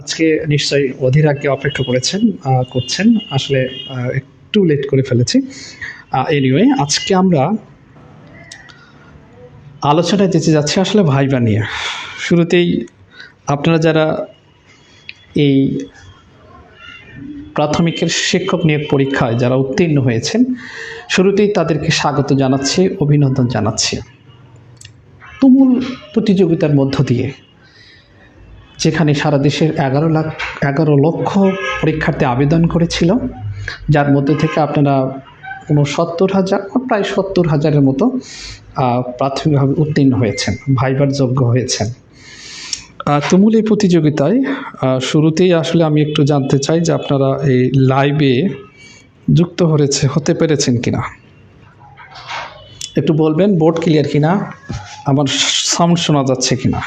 আজকে নিশ্চয়ই অধীর আগ্রহে অপেক্ষা করছেন আসলে একটু লেট করে ফেলেছি। এনিওয়ে আজকে আমরা আলোচনায় যেতে যাচ্ছি আসলে ভাইবা নিয়ে। শুরুতেই আপনারা যারা এই প্রাথমিকের শিক্ষক নিয়োগ পরীক্ষায় যারা উত্তীর্ণ হয়েছেন, শুরুতেই তাদেরকে স্বাগত জানাচ্ছি, অভিনন্দন জানাচ্ছি। তুমুল প্রতিযোগিতার মধ্য দিয়ে যেখানে সারা দেশের 11 লক্ষ পরীক্ষার্থী আবেদন করেছিল, যার মধ্যে থেকে আপনারা কোনো 70,000 প্রায় 70,000-এর মতো প্রাথমিকভাবে উত্তীর্ণ হয়েছেন, ভাইবার যোগ্য হয়েছেন। তুমুল এই প্রতিযোগিতায় শুরুতেই আসলে আমি একটু জানতে চাই যে আপনারা এই লাইভে যুক্ত হতে পেরেছেন কিনা, একটু বলবেন। বোর্ড ক্লিয়ার কিনা, আমার সাউন্ড শোনা যাচ্ছে কিনা।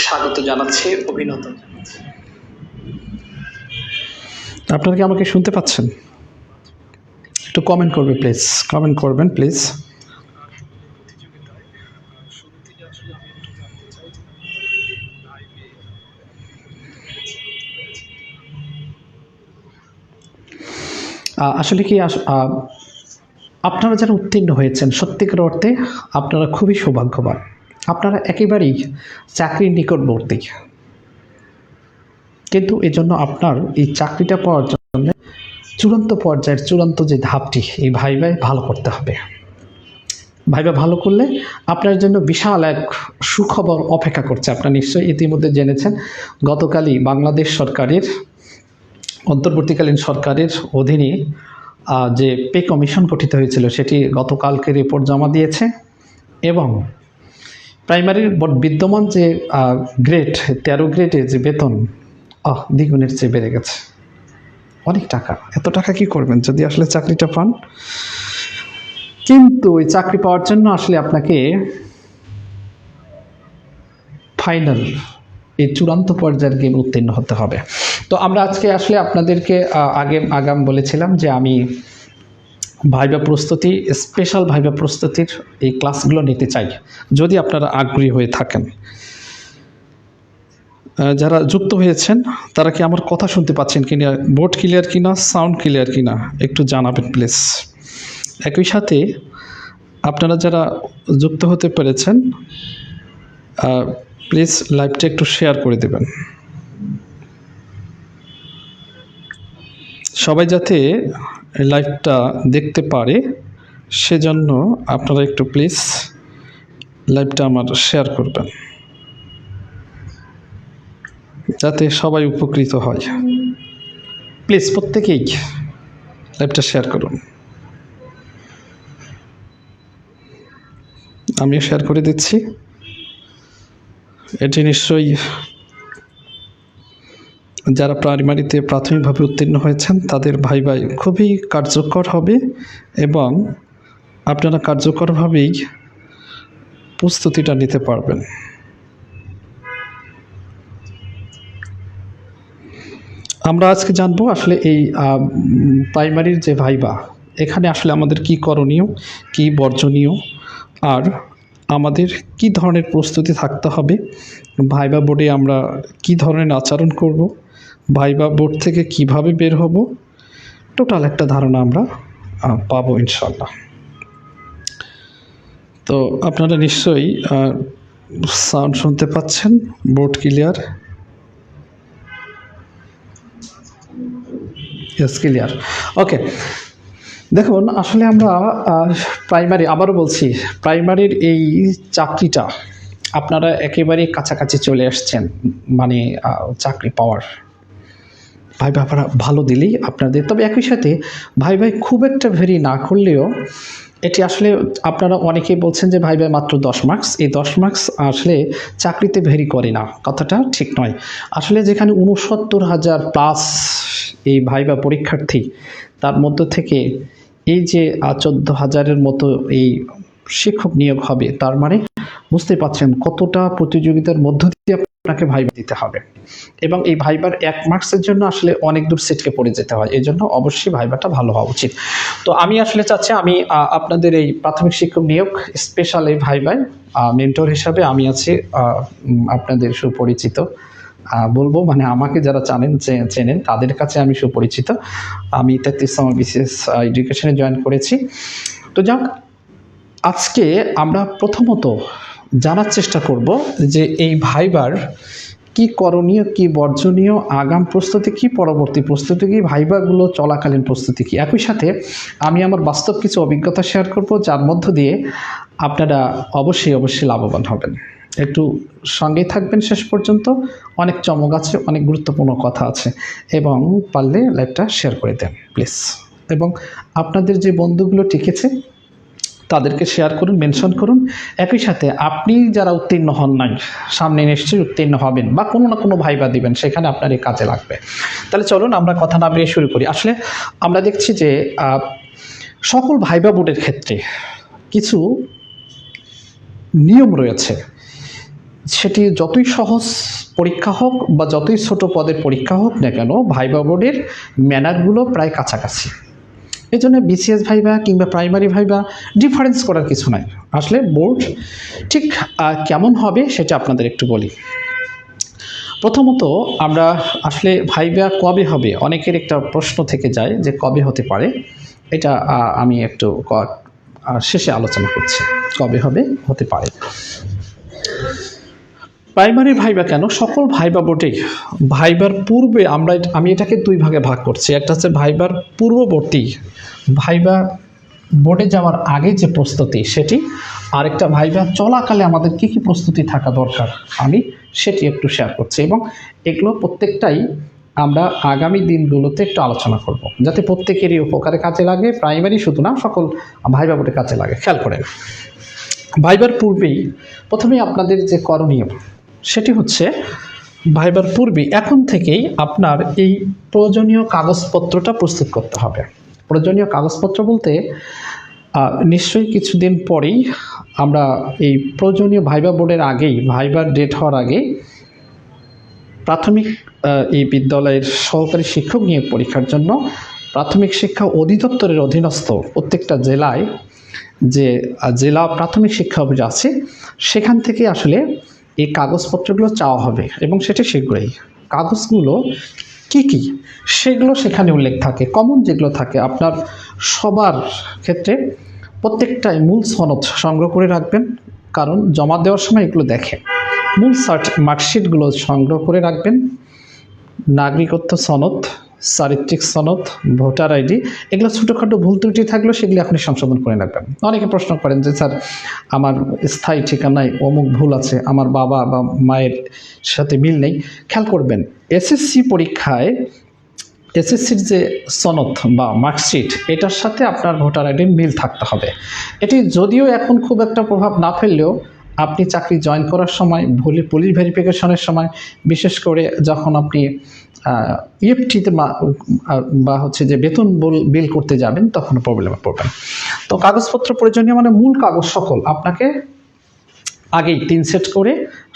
স্বাগত জানাচ্ছি, অভিনন্দন জানাচ্ছি। আপনারা কি আমাকে শুনতে পাচ্ছেন? একটু কমেন্ট করবেন প্লিজ। আসলে কি আপনারা যারা উত্তীর্ণ হয়েছেন, সত্যিকার অর্থে আপনারা খুবই সৌভাগ্যবান। আপনারা একেবারেই চাকরির নিকটবর্তী, কিন্তু এজন্য আপনার এই চাকরিটা পাওয়ার জন্য চূড়ান্ত পর্যায়ের চূড়ান্ত যে ধাপটি, এই ভাইভায় ভালো করতে হবে। ভাইবা ভালো করলে আপনার জন্য বিশাল এক সুখবর অপেক্ষা করছে। আপনারা নিশ্চয়ই ইতিমধ্যে জেনেছেন, গতকালই বাংলাদেশ সরকারের অন্তর্বর্তীকালীন সরকারের অধীনে যে পে কমিশন গঠিত হয়েছিল, সেটি গতকালকে রিপোর্ট জমা দিয়েছে এবং প্রাইমারির বিদ্যমান যে গ্রেড 13 গ্রেডে যে বেতন দ্বিগুণের চেয়ে বেড়ে গেছে। অনেক টাকা। এত টাকা কি করবেন যদি আসলে চাকরিটা পান? কিন্তু ওই চাকরি পাওয়ার জন্য আসলে আপনাকে ফাইনাল এই চূড়ান্ত পর্যায়ের গেম উত্তীর্ণ হতে হবে। তো আমরা আজকে আসলে আপনাদেরকে আগাম বলেছিলাম যে আমি স্পেশাল ভাইবা প্রস্তুতির এই ক্লাসগুলো নিতে চাই, যদি আপনারা আগ্রহী হয়ে থাকেন। যারা যুক্ত হয়েছেন তারা কি আমার কথা শুনতে পাচ্ছেন কিনা, বোর্ড ক্লিয়ার কিনা, সাউন্ড ক্লিয়ার কিনা একটু জানাবেন প্লিজ। একই সাথে আপনারা যারা যুক্ত হতে পেরেছেন প্লিজ লাইভটা একটু শেয়ার করে দেবেন, সবাই যাতে লাইভটা দেখতে পারে সেজন্য আপনারা একটু প্লিজ লাইভটা আমার শেয়ার করবেন, যাতে সবাই উপকৃত হয়। প্লিজ প্রত্যেকেই লাইভটা শেয়ার করুন। আমিও শেয়ার করে দিচ্ছি। এটি নিশ্চয়ই যারা প্রাইমারিতে প্রাথমিকভাবে উত্তীর্ণ হয়েছেন তাদের ভাইভাই খুবই কার্যকর হবে এবং আপনারা কার্যকরভাবেই প্রস্তুতিটা নিতে পারবেন। আমরা আজকে জানবো আসলে এই প্রাইমারির যে ভাইবা, এখানে আসলে আমাদের কি করণীয়, কি বর্জনীয়, আর আমাদের কি ধরনের প্রস্তুতি থাকতে হবে, ভাইবা বোর্ডে আমরা কি ধরনের আচরণ করব, ভাইবা বোর্ড থেকে কিভাবে বের হব, টোটাল একটা ধারণা আমরা পাবো ইনশাল্লাহ। তো আপনারা নিশ্চয়ই সাউন্ড শুনতে পাচ্ছেন, board clear? Yes, clear. Okay, দেখুন আসলে আমরা প্রাইমারি, আবারও বলছি, প্রাইমারির এই চাকরিটা আপনারা একেবারে কাছাকাছি চলে আসছেন, মানে চাকরি পাওয়ার। ভাইবা ভালো দিলেই আপনাদের, তবে একই সাথে ভাই খুব একটা ভেরি না করলেও এটি আসলে আপনারা অনেকেই বলছেন যে ভাই মাত্র 10 মার্কস, এই 10 মার্কস আসলে চাকরিতে ভেরি করে না, কথাটা ঠিক নয়। আসলে যেখানে 69,000 প্লাস এই ভাইবা পরীক্ষার্থী, তার মধ্য থেকে এই যে 14,000-এর মতো এই শিক্ষক নিয়োগ হবে, তার মানে বুঝতে পারছেন কতটা প্রতিযোগিতার মধ্য দিয়ে আপনাকে ভাইবা দিতে হবে এবং এই ভাইবার 1 মার্কসের জন্য আসলে অনেক দূর সিটকে পড়ে যেতে হয়, এই জন্য অবশ্যই ভাইবাটা ভালো হওয়া উচিত। তো আমি আসলে চাচ্ছি আমি আপনাদের এই প্রাথমিক শিক্ষক নিয়োগ স্পেশাল এই ভাইবায় মেন্টর হিসাবে আমি আছি, আপনাদের সুপরিচিত বলবো, মানে আমাকে যারা চেনেন তাদের কাছে আমি সুপরিচিত। আমি 33তম বিসিএস এডুকেশনে জয়েন করেছি। তো যাক, আজকে আমরা প্রথমত জানার চেষ্টা করব যে এই ভাইবার কি করণীয়, কি বর্জনীয়, আগাম প্রস্তুতি কি, পরবর্তী প্রস্তুতি কি, ভাইবাগুলো চলাকালীন প্রস্তুতি কি। একই সাথে আমি আমার বাস্তব কিছু অভিজ্ঞতা শেয়ার করব, যার মধ্য দিয়ে আপনারা অবশ্যই লাভবান হবেন। একটু সঙ্গেই থাকবেন শেষ পর্যন্ত, অনেক চমক আছে, অনেক গুরুত্বপূর্ণ কথা আছে, এবং পারলে লাইভটা শেয়ার করে দেন প্লিজ। এবং আপনাদের যে বন্ধুগুলো টিকেছে তাদেরকে শেয়ার করুন, মেনশন করুন। একই সাথে আপনি যারা উত্তীর্ণ হন নাই, সামনে নিশ্চয়ই উত্তীর্ণ হবেন বা কোনো না কোনো ভাইবা দিবেন, সেখানে আপনার এই কাজে লাগবে। তাহলে চলুন আমরা কথা না বাড়িয়ে শুরু করি। আসলে আমরা দেখছি যে সকল ভাইবা বোর্ডের ক্ষেত্রে কিছু নিয়ম রয়েছে, সেটি যতই সহজ পরীক্ষা হোক বা যতই ছোট পদের পরীক্ষা হোক না কেন, ভাইবা বোর্ডের ম্যানারগুলো প্রায় কাছাকাছি। এই জন্য বিসিএস ভাইবা কিংবা প্রাইমারি ভাইবা ডিফারেন্স করার কিছু নাই। আসলে বোর্ড ঠিক কেমন হবে সেটা আপনাদের একটু বলি। প্রথমত আমরা আসলে ভাইবা কবে হবে, অনেকের একটা প্রশ্ন থেকে যায় যে কবে হতে পারে। এটা আমি একটু শেষে আলোচনা করছি কবে হতে পারে। প্রাইমারি ভাইবা কেন, সকল ভাইবা বোর্ডে ভাইবার পূর্বে আমি এটাকে দুই ভাগে ভাগ করছি। একটা হচ্ছে ভাইবার পূর্ববর্তী, ভাইবা বোর্ডে যাওয়ার আগে যে প্রস্তুতি সেটি, আরেকটা ভাইবা চলাকালে আমাদের কী কী প্রস্তুতি থাকা দরকার আমি সেটি একটু শেয়ার করছি। এবং এগুলো প্রত্যেকটাই আমরা আগামী দিনগুলোতে একটু আলোচনা করব, যাতে প্রত্যেকেরই উপকারে কাজে লাগে, প্রাইমারি শুধু না, সকল ভাইবা বোর্ডে কাজে লাগে। খেয়াল করেন, ভাইবার পূর্বেই প্রথমেই আপনাদের যে করণীয় সেটি হচ্ছে, ভাইবার পূর্বে এখন থেকেই আপনার এই প্রয়োজনীয় কাগজপত্রটা প্রস্তুত করতে হবে। প্রয়োজনীয় কাগজপত্র বলতে নিশ্চয়ই কিছুদিন পরেই আমরা এই প্রয়োজনীয় ভাইবা বোর্ডের আগেই, ভাইবার ডেট হওয়ার আগে প্রাথমিক এই বিদ্যালয়ের সহকারী শিক্ষক নিয়োগ পরীক্ষার জন্য প্রাথমিক শিক্ষা অধিদপ্তরের অধীনস্থ প্রত্যেকটা জেলায় যে জেলা প্রাথমিক শিক্ষা অফিস আছে, সেখান থেকে আসলে এই কাগজপত্রগুলো চাওয়া হবে এবং সেটা শীঘ্রই। কাগজগুলো কি কি সেগুলো সেখানে উল্লেখ থাকে, কমন যেগুলো থাকে আপনার সবার ক্ষেত্রে প্রত্যেকটাই মূল সনদ সংগ্রহ করে রাখবেন, কারণ জমা দেওয়ার সময় এগুলো দেখে। মূল মার্কশিটগুলো সংগ্রহ করে রাখবেন, নাগরিকত্ব সনদ, চারিত্রিক সনদ, ভোটার আইডি, এগুলো ছোটোখাটো ভুল ত্রুটি থাকলেও সেগুলো আপনি সংশোধন করে রাখবেন। অনেকে প্রশ্ন করেন যে স্যার আমার স্থায়ী ঠিকানায় অমুক ভুল আছে, আমার বাবা বা মায়ের সাথে মিল নেই। খেয়াল করবেন, এসএসসি পরীক্ষায় এসএসসির যে সনদ বা মার্কশিট, এটার সাথে আপনার ভোটার আইডির মিল থাকতে হবে। এটি যদিও এখন খুব একটা প্রভাব না ফেললেও আপনি চাকরি জয়েন করার সময়, পুলিশ ভেরিফিকেশনের সময়, বিশেষ করে যখন আপনি ইএফটিতে বা হচ্ছে যে বেতন বিল করতে যাবেন, তখন প্রবলেমে পড়বেন। তো কাগজপত্র প্রয়োজনীয় মানে মূল কাগজ সকল আপনাকে আগেই 3 সেট করে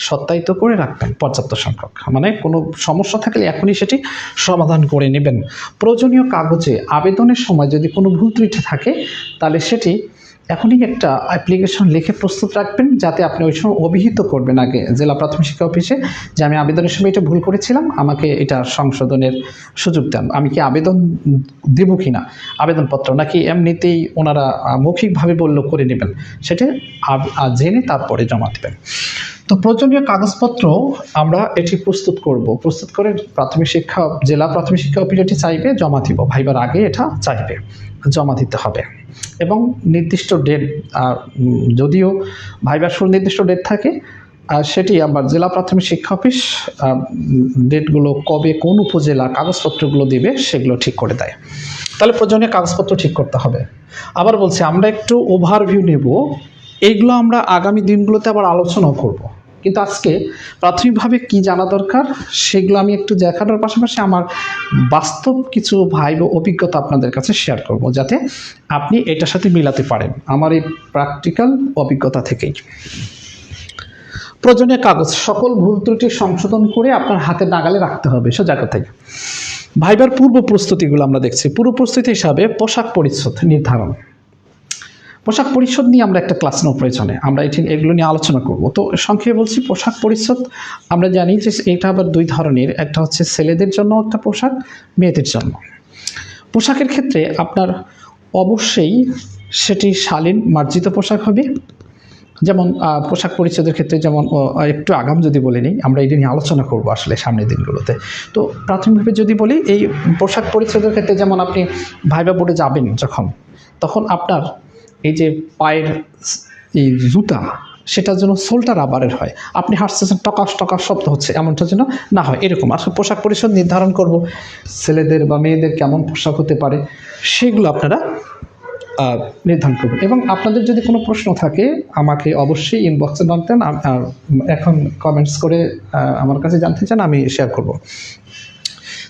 সত্যায়িত করে রাখবেন, পর্যাপ্ত সংখ্যক। মানে কোনো সমস্যা থাকলে এখনই সেটি সমাধান করে নেবেন। প্রয়োজনীয় কাগজে আবেদনের সময় যদি কোনো ভুল ত্রুটি থাকে, তাহলে সেটি এখনই একটা অ্যাপ্লিকেশন লিখে প্রস্তুত রাখবেন, যাতে আপনি ওই সময় অভিহিত করবেন আগে জেলা প্রাথমিক শিক্ষা অফিসে যে আমি আবেদনের সময় এটা ভুল করেছিলাম, আমাকে এটা সংশোধনের সুযোগ দেন। আমি কি আবেদন দেব কি না আবেদনপত্র, নাকি এমনিতেই ওনারা মৌখিকভাবে বলল করে নেবেন, সেটা জেনে তারপরে জমা দেবেন। তো প্রয়োজনীয় কাগজপত্র আমরা এটি প্রস্তুত করব, প্রস্তুত করে প্রাথমিক শিক্ষা জেলা প্রাথমিক শিক্ষা অফিস এটি চাইবে, জমা দিব। ভাইবার আগে এটা চাইবে, জমা দিতে হবে। এবং নির্দিষ্ট ডেট, যদিও ভাইবার সুনির্দিষ্ট ডেট থাকে, সেটি আবার জেলা প্রাথমিক শিক্ষা অফিস ডেটগুলো কবে কোন উপজেলা কাগজপত্রগুলো দিবে সেগুলো ঠিক করে দেয়। তাহলে প্রয়োজনীয় কাগজপত্র ঠিক করতে হবে। আবার বলছি, আমরা একটু ওভারভিউ নেব, এইগুলো আমরা আগামী দিনগুলোতে আবার আলোচনাও করব। কিন্তু আজকে প্রাথমিকভাবে কি জানা দরকার সেগুলো আমি একটু দেখানোর পাশাপাশি আমার বাস্তব কিছু অভিজ্ঞতা আপনাদের কাছে শেয়ার করব, যাতে আপনি এটার সাথে মিলাতে পারেন আমার এই প্র্যাকটিক্যাল অভিজ্ঞতা থেকেই। প্রয়োজনীয় কাগজ সকল ভুল ত্রুটি সংশোধন করে আপনার হাতের নাগালে রাখতে হবে সোজা কথায়। ভাইবার পূর্ব প্রস্তুতিগুলো আমরা দেখছি। পূর্ব প্রস্তুতি হিসাবে পোশাক পরিচ্ছদ নির্ধারণ। পোশাক পরিচ্ছদ নিয়ে আমরা একটা ক্লাস নেওয়া প্রয়োজনে, আমরা এগুলো নিয়ে আলোচনা করব। তো সংক্ষেপে বলছি, পোশাক পরিচ্ছদ আমরা জানি যে এটা আবার দুই ধরনের, একটা হচ্ছে ছেলেদের জন্য একটা পোশাক, মেয়েদের জন্য। পোশাকের ক্ষেত্রে আপনার অবশ্যই সেটি শালীন মার্জিত পোশাক হবে। যেমন পোশাক পরিচ্ছদের ক্ষেত্রে যেমন একটু আগাম যদি বলে নিই, আমরা এটা নিয়ে আলোচনা করব আসলে সামনের দিনগুলোতে। তো প্রাথমিকভাবে যদি বলি, এই পোশাক পরিচ্ছদের ক্ষেত্রে যেমন আপনি ভাইবা বোর্ডে যাবেন যখন, তখন আপনার এই যে পায়ের এই জুতা, সেটার জন্য সোলটা রাবারের হয়। আপনি হাঁটতেছেন টকাস টকাস শব্দ হচ্ছে, এমনটা যেন না হয়, এরকম আসলে পোশাক পরিচ্ছদ নির্ধারণ করব। ছেলেদের বা মেয়েদের কেমন পোশাক হতে পারে সেগুলো আপনারা নির্ধারণ করবেন। এবং আপনাদের যদি কোনো প্রশ্ন থাকে আমাকে অবশ্যই ইনবক্সে জানতেন, আর এখন কমেন্টস করে আমার কাছে জানতে চান, আমি শেয়ার করব।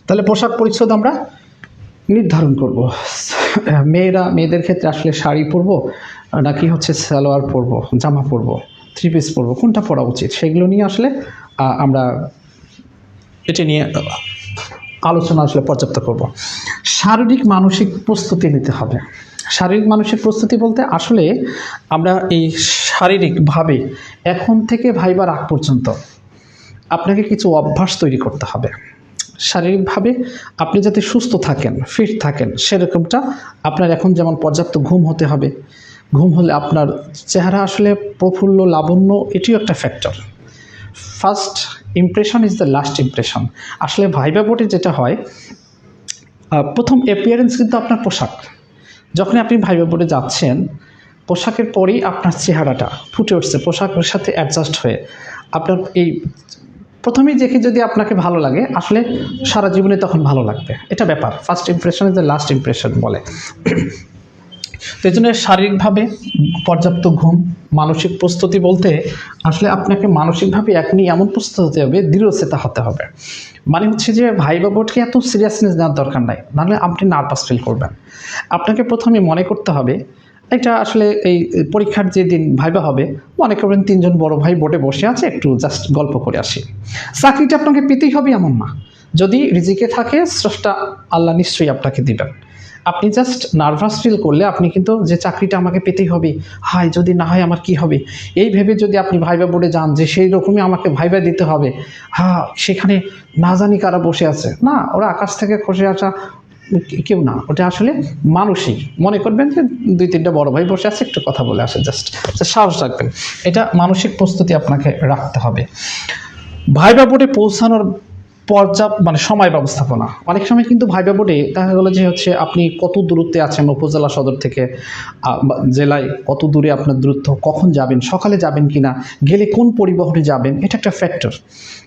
তাহলে পোশাক পরিচ্ছদ আমরা নির্ধারণ করব। মেয়েদের ক্ষেত্রে আসলে শাড়ি পরবো নাকি হচ্ছে সালোয়ার পরবো, জামা পরবো, থ্রি পিস পরবো, কোনটা পরা উচিত, সেগুলো নিয়ে আসলে আমরা এটা নিয়ে আলোচনা আসলে পর্যাপ্ত করব। শারীরিক মানসিক প্রস্তুতি নিতে হবে। শারীরিক মানসিক প্রস্তুতি বলতে আসলে আমরা এই শারীরিকভাবে এখন থেকে ভাইবার আগ পর্যন্ত আপনাকে কিছু অভ্যাস তৈরি করতে হবে। শারীরিকভাবে আপনি যাতে সুস্থ থাকেন, ফিট থাকেন, সেরকমটা আপনার এখন যেমন পর্যাপ্ত ঘুম হতে হবে। ঘুম হলে আপনার চেহারা আসলে প্রফুল্ল লাবণ্য, এটিও একটা factor. First impression is the last impression. আসলে ভাইবা বোর্ডে যেটা হয়, প্রথম অ্যাপিয়ারেন্স কিন্তু আপনার পোশাক। যখন আপনি ভাইবা বোর্ডে যাচ্ছেন, পোশাকের পরেই আপনার চেহারাটা ফুটে উঠছে পোশাকের সাথে অ্যাডজাস্ট হয়ে। আপনার এই প্রথমেই দেখে যদি আপনাকে ভালো লাগে, আসলে সারা জীবনে তখন ভালো লাগবে, এটা ব্যাপার। First impression is the last impression বলে। তো এই জন্য শারীরিকভাবে পর্যাপ্ত ঘুম, মানসিক প্রস্তুতি বলতে আসলে আপনাকে মানসিকভাবে এমন প্রস্তুত হতে হবে, দৃঢ়চেতা হতে হবে। মানে হচ্ছে যে ভাইবা বোর্ডকে এত সিরিয়াসনেস নেওয়ার দরকার নাই, নাহলে আপনি নার্ভাস ফিল করবেন। আপনাকে প্রথমে মনে করতে হবে, এটা আসলে এই পরীক্ষার যে দিন ভাইবা হবে, মনে করবেন 3 জন বড় ভাই বোর্ডে বসে আছে, একটু জাস্ট গল্প করে আসি। চাকরিটা আপনাকে পেতেই হবে এমন না। যদি রিজিকে থাকে, স্রষ্টা আল্লাহ নিশ্চয়ই আপনাকে দিবেন। আপনি জাস্ট নার্ভাস ফিল করলে আপনি কিন্তু যে চাকরিটা আমাকে পেতেই হবে, হায় যদি না হয় আমার কি হবে, এই ভেবে যদি আপনি ভাইবা বোর্ডে যান যে সেই রকমই আমাকে ভাইবা দিতে হবে, সেখানে না জানি কারা বসে আছে, না, ওরা আকাশ থেকে খসে আসা কেউ না, ওটা আসলে মানুষই। মনে করবেন যে 2-3টা বড় ভাই বসে আছে, একটু কথা বলে আসে, জাস্ট সাহস রাখবেন। এটা মানসিক প্রস্তুতি আপনাকে রাখতে হবে। ভাইবা বোর্ডে পৌঁছানোর পর্যাপ্ত সময় ব্যবস্থাপনা। অনেক সময় কিন্তু ভাইবা বোর্ডে দেখা গেলো যে হচ্ছে আপনি কত দূরত্বে আছেন উপজেলা সদর থেকে জেলায়, কত দূরে আপনার দূরত্ব, কখন যাবেন, সকালে যাবেন কিনা, গেলে কোন পরিবহনে যাবেন, এটা একটা ফ্যাক্টর।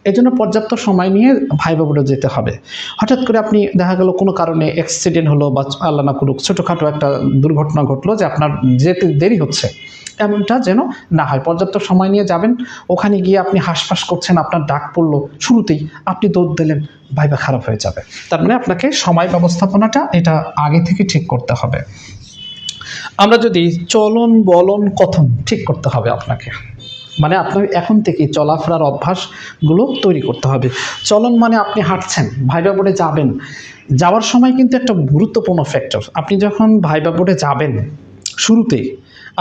এই জন্য পর্যাপ্ত সময় নিয়ে ভাইবা বোর্ডে যেতে হবে। হঠাৎ করে আপনি দেখা গেল কোনো কারণে অ্যাক্সিডেন্ট হলো বা আল্লাহ না করুক ছোটোখাটো একটা দুর্ঘটনা ঘটলো যে আপনার যেতে দেরি হচ্ছে, এমনটা যেন না হয়। পর্যাপ্ত সময় নিয়ে যাবেন। ওখানে গিয়ে আপনি হাঁসফাঁস করছেন, আপনার ডাক পড়লো, শুরুতেই আপনি দৌড় দিলেন, ভাইবা খারাপ হয়ে যাবে। তার মানে আপনাকে সময় ব্যবস্থাপনাটা এটা আগে থেকে ঠিক করতে হবে। আমরা যদি চলন বলন কথন ঠিক করতে হবে আপনাকে, মানে আপনার এখন থেকে চলাফেরার অভ্যাসগুলো তৈরি করতে হবে। চলন মানে আপনি হাঁটছেন, ভাইবা বোর্ডে যাবেন, যাওয়ার সময় কিন্তু একটা গুরুত্বপূর্ণ ফ্যাক্টর। আপনি যখন ভাইবা বোর্ডে যাবেন, শুরুতেই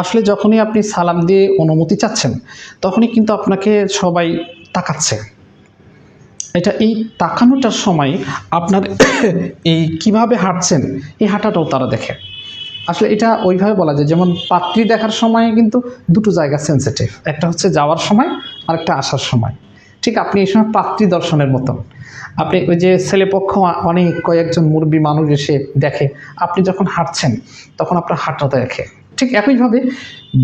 আসলে যখনই আপনি সালাম দিয়ে অনুমতি চাচ্ছেন, তখনই কিন্তু আপনাকে সবাই তাকাচ্ছে। এই তাকানোটার সময় আপনার এই কিভাবে হাঁটছেন, এই হাঁটাটাও তারা দেখে। আসলে এটা ওইভাবে বলা যায়, যেমন পাত্রী দেখার সময় কিন্তু দুটো জায়গা সেন্সিটিভ, একটা হচ্ছে যাওয়ার সময় আর একটা আসার সময়। ঠিক আপনি এই সময় পাত্রী দর্শনের মতন, আপনি ওই যে ছেলেপক্ষ অনেক কয়েকজন মুরব্বী মানুষ এসে দেখে, আপনি যখন হাঁটছেন তখন আপনার হাঁটাটা দেখে। ঠিক একইভাবে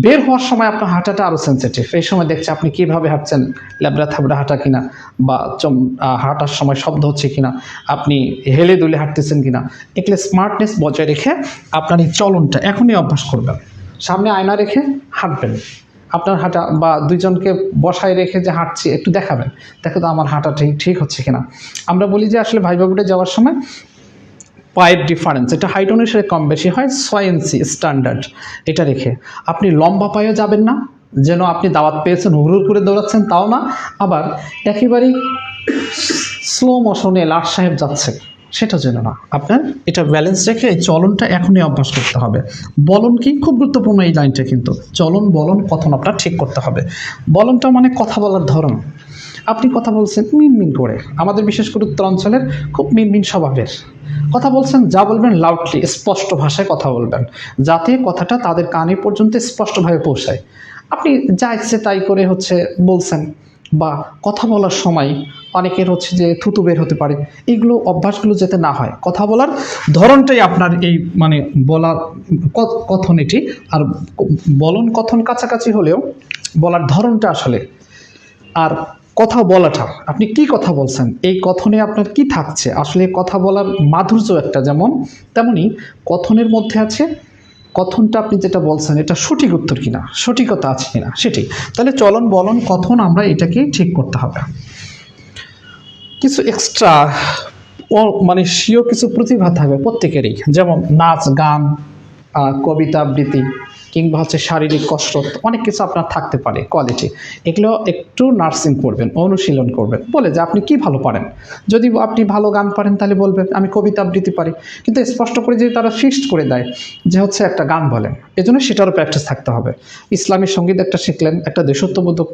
বের হওয়ার সময় আপনার হাঁটাটা আরও সেন্সিটিভ। এই সময় দেখছে আপনি কীভাবে হাঁটছেন, ল্যাবড়া থাবড়া হাঁটা কিনা, বা হাঁটার সময় শব্দ হচ্ছে কিনা, আপনি হেলে দুলে হাঁটতেছেন কিনা। এগুলো স্মার্টনেস বজায় রেখে আপনার এই চলনটা এখনই অভ্যাস করবেন। সামনে আয়না রেখে হাঁটবেন, আপনার হাঁটা, বা দুইজনকে বসায় রেখে যে হাঁটছি একটু দেখাবেন, দেখো তো আমার হাঁটা ঠিক হচ্ছে কিনা। আমরা বলি যে আসলে ভাইবা বোর্ডে যাওয়ার সময় পায়ের ডিফারেন্স, এটা হাইট অনুসারে কম বেশি হয়, 6 ইঞ্চি স্ট্যান্ডার্ড, এটা রেখে আপনি লম্বা পায়েও যাবেন না, যেন আপনি দাওয়াত পেয়েছেন হুড় করে দৌড়াচ্ছেন তাও না, আবার একেবারেই স্লো মোশনে লাট সাহেব যাচ্ছে সেটা যেন না। আপনার এটা ব্যালেন্স রেখে এই চলনটা এখনই অভ্যাস করতে হবে। বলন কি খুব গুরুত্বপূর্ণ এই লাইনটা, কিন্তু চলন বলন কথন আপনার ঠিক করতে হবে। বলনটা মানে কথা বলার ধরন। আপনি কথা বলছেন মিনমিন করে, আমাদের বিশেষ করে উত্তর অঞ্চলের খুব মিনমিন স্বভাবের কথা বলছেন, যা বলবেন লাউডলি স্পষ্ট ভাষায় কথা বলবেন, যাতে কথাটা তাদের কানে পর্যন্ত স্পষ্টভাবে পৌঁছায়। আপনি যা ইচ্ছে তাই করে বলছেন, বা কথা বলার সময় অনেকের যে থুতু বের হতে পারে, এইগুলো অভ্যাসগুলো যাতে না হয়। কথা বলার ধরনটাই আপনার এই বলার কথন এটি, আর বলন কথন কাছাকাছি হলেও বলার ধরনটা আসলে, আর কথা বলাটা আপনি কি কথা বলছেন এই কথনে আপনার কি থাকছে, আসলে কথা বলার মাধুর্য একটা যেমন, তেমনি কথনের মধ্যে আছে কথনটা আপনি যেটা বলছেন এটা সঠিক উত্তর কিনা, সঠিকতা আছে কিনা সেটি। তাহলে চলন বলন কথন আমরা এটাকে ঠিক করতে হবে। কিছু এক্সট্রা স্বীয় কিছু প্রতিভা থাকবে প্রত্যেকেরই, যেমন নাচ গান, কবিতা আবৃত্তি, কিংবা শারীরিক কসরত, অনেক কিছু আপনার থাকতে পারে কোয়ালিটি। এগুলো একটু নার্সিং করবেন, অনুশীলন করবেন, বলে যে আপনি কি ভালো পারেন। যদি আপনি ভালো গান পারেন তাহলে বলবেন আমি কবিতা আবৃত্তি পারি, কিন্তু স্পষ্ট করে যদি তারা ফিক্সড করে দেয় যে একটা গান বলেন, এজন্য সেটারও প্র্যাকটিস থাকতে হবে। ইসলামী সঙ্গীত একটা শিখলেন, একটা দেশত্ববোধক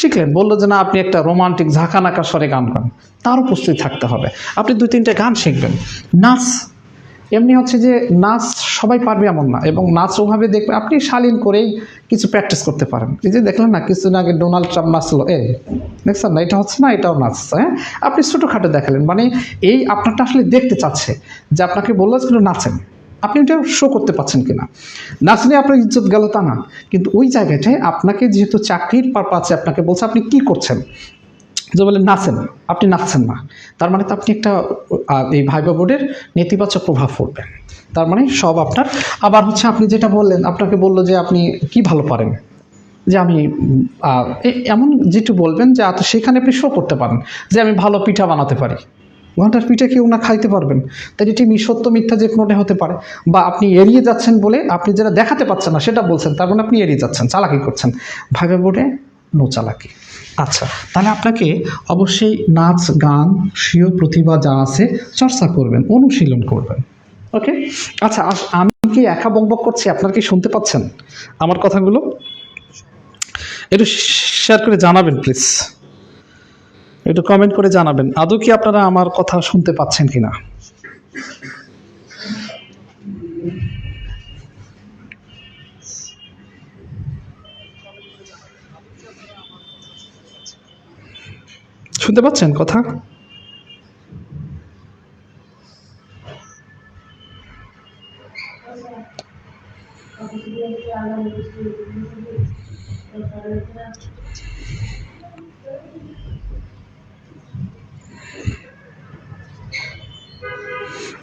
শিখলেন, বললো যে না আপনি একটা রোমান্টিক ঝাঁকানাকা স্বরে গান গান, তারও প্রস্তুতি থাকতে হবে। আপনি 2-3টে গান শিখবেন। নাচ এমনি যে নাচ সবাই পারবে এমন না, এবং নাচ ওভাবে দেখবেন আপনি শালীন করেই কিছু প্র্যাকটিস করতে পারেন। এই যে দেখলেন না কিছুদিন আগে ডোনাল্ড ট্রাম্প নাচলো, দেখছেন না, এটা হচ্ছে না, এটাও নাচছে। হ্যাঁ, আপনি ছোটোখাটো দেখালেন, এই আপনারটা আসলে দেখতে চাচ্ছে যে আপনাকে বললো কিন্তু নাচেন, আপনি ওটা শো করতে পারছেন কিনা। নাচলে আপনার ইজ্জত গেল তা না, কিন্তু ওই জায়গাটায় আপনাকে যেহেতু চাকরির পারপাসে আপনাকে বলছে আপনি কি করছেন, যে বলে নাচেন, আপনি নাচছেন না, তার তো আপনি একটা এই ভাইবা বোর্ডের নেতিবাচক প্রভাব পড়বে। তার সব আপনার। আবার আপনি যেটা বললেন, আপনাকে বললো যে আপনি কি ভালো পারেন, যে আমি এমন যেটু বলবেন যে সেখানে আপনি শো করতে পারেন যে আমি ভালো পিঠা বানাতে পারি। ঘন্টার পিঠা কেউ না খাইতে পারবেন, তাই এটি সত্য মিথ্যা যে কোনোটা হতে পারে। বা আপনি এড়িয়ে যাচ্ছেন বলে আপনি যেটা দেখাতে পাচ্ছেন না সেটা বলছেন, তার আপনি এড়িয়ে যাচ্ছেন, চালাকি করছেন। ভাইবা বোর্ডে নো চালাকি। আচ্ছা, তাহলে আপনাকে অবশ্যই নাচ গান স্বীয় প্রতিভা যা আছে চর্চা করবেন, অনুশীলন করবেন। ওকে, আচ্ছা, আমি কি একা বকবক করছি, আপনারা কি শুনতে পাচ্ছেন আমার কথাগুলো? একটু শেয়ার করে জানাবেন প্লিজ, একটু কমেন্ট করে জানাবেন আদৌ কি আপনারা আমার কথা শুনতে পাচ্ছেন কিনা। শুনতে পাচ্ছেন কথা?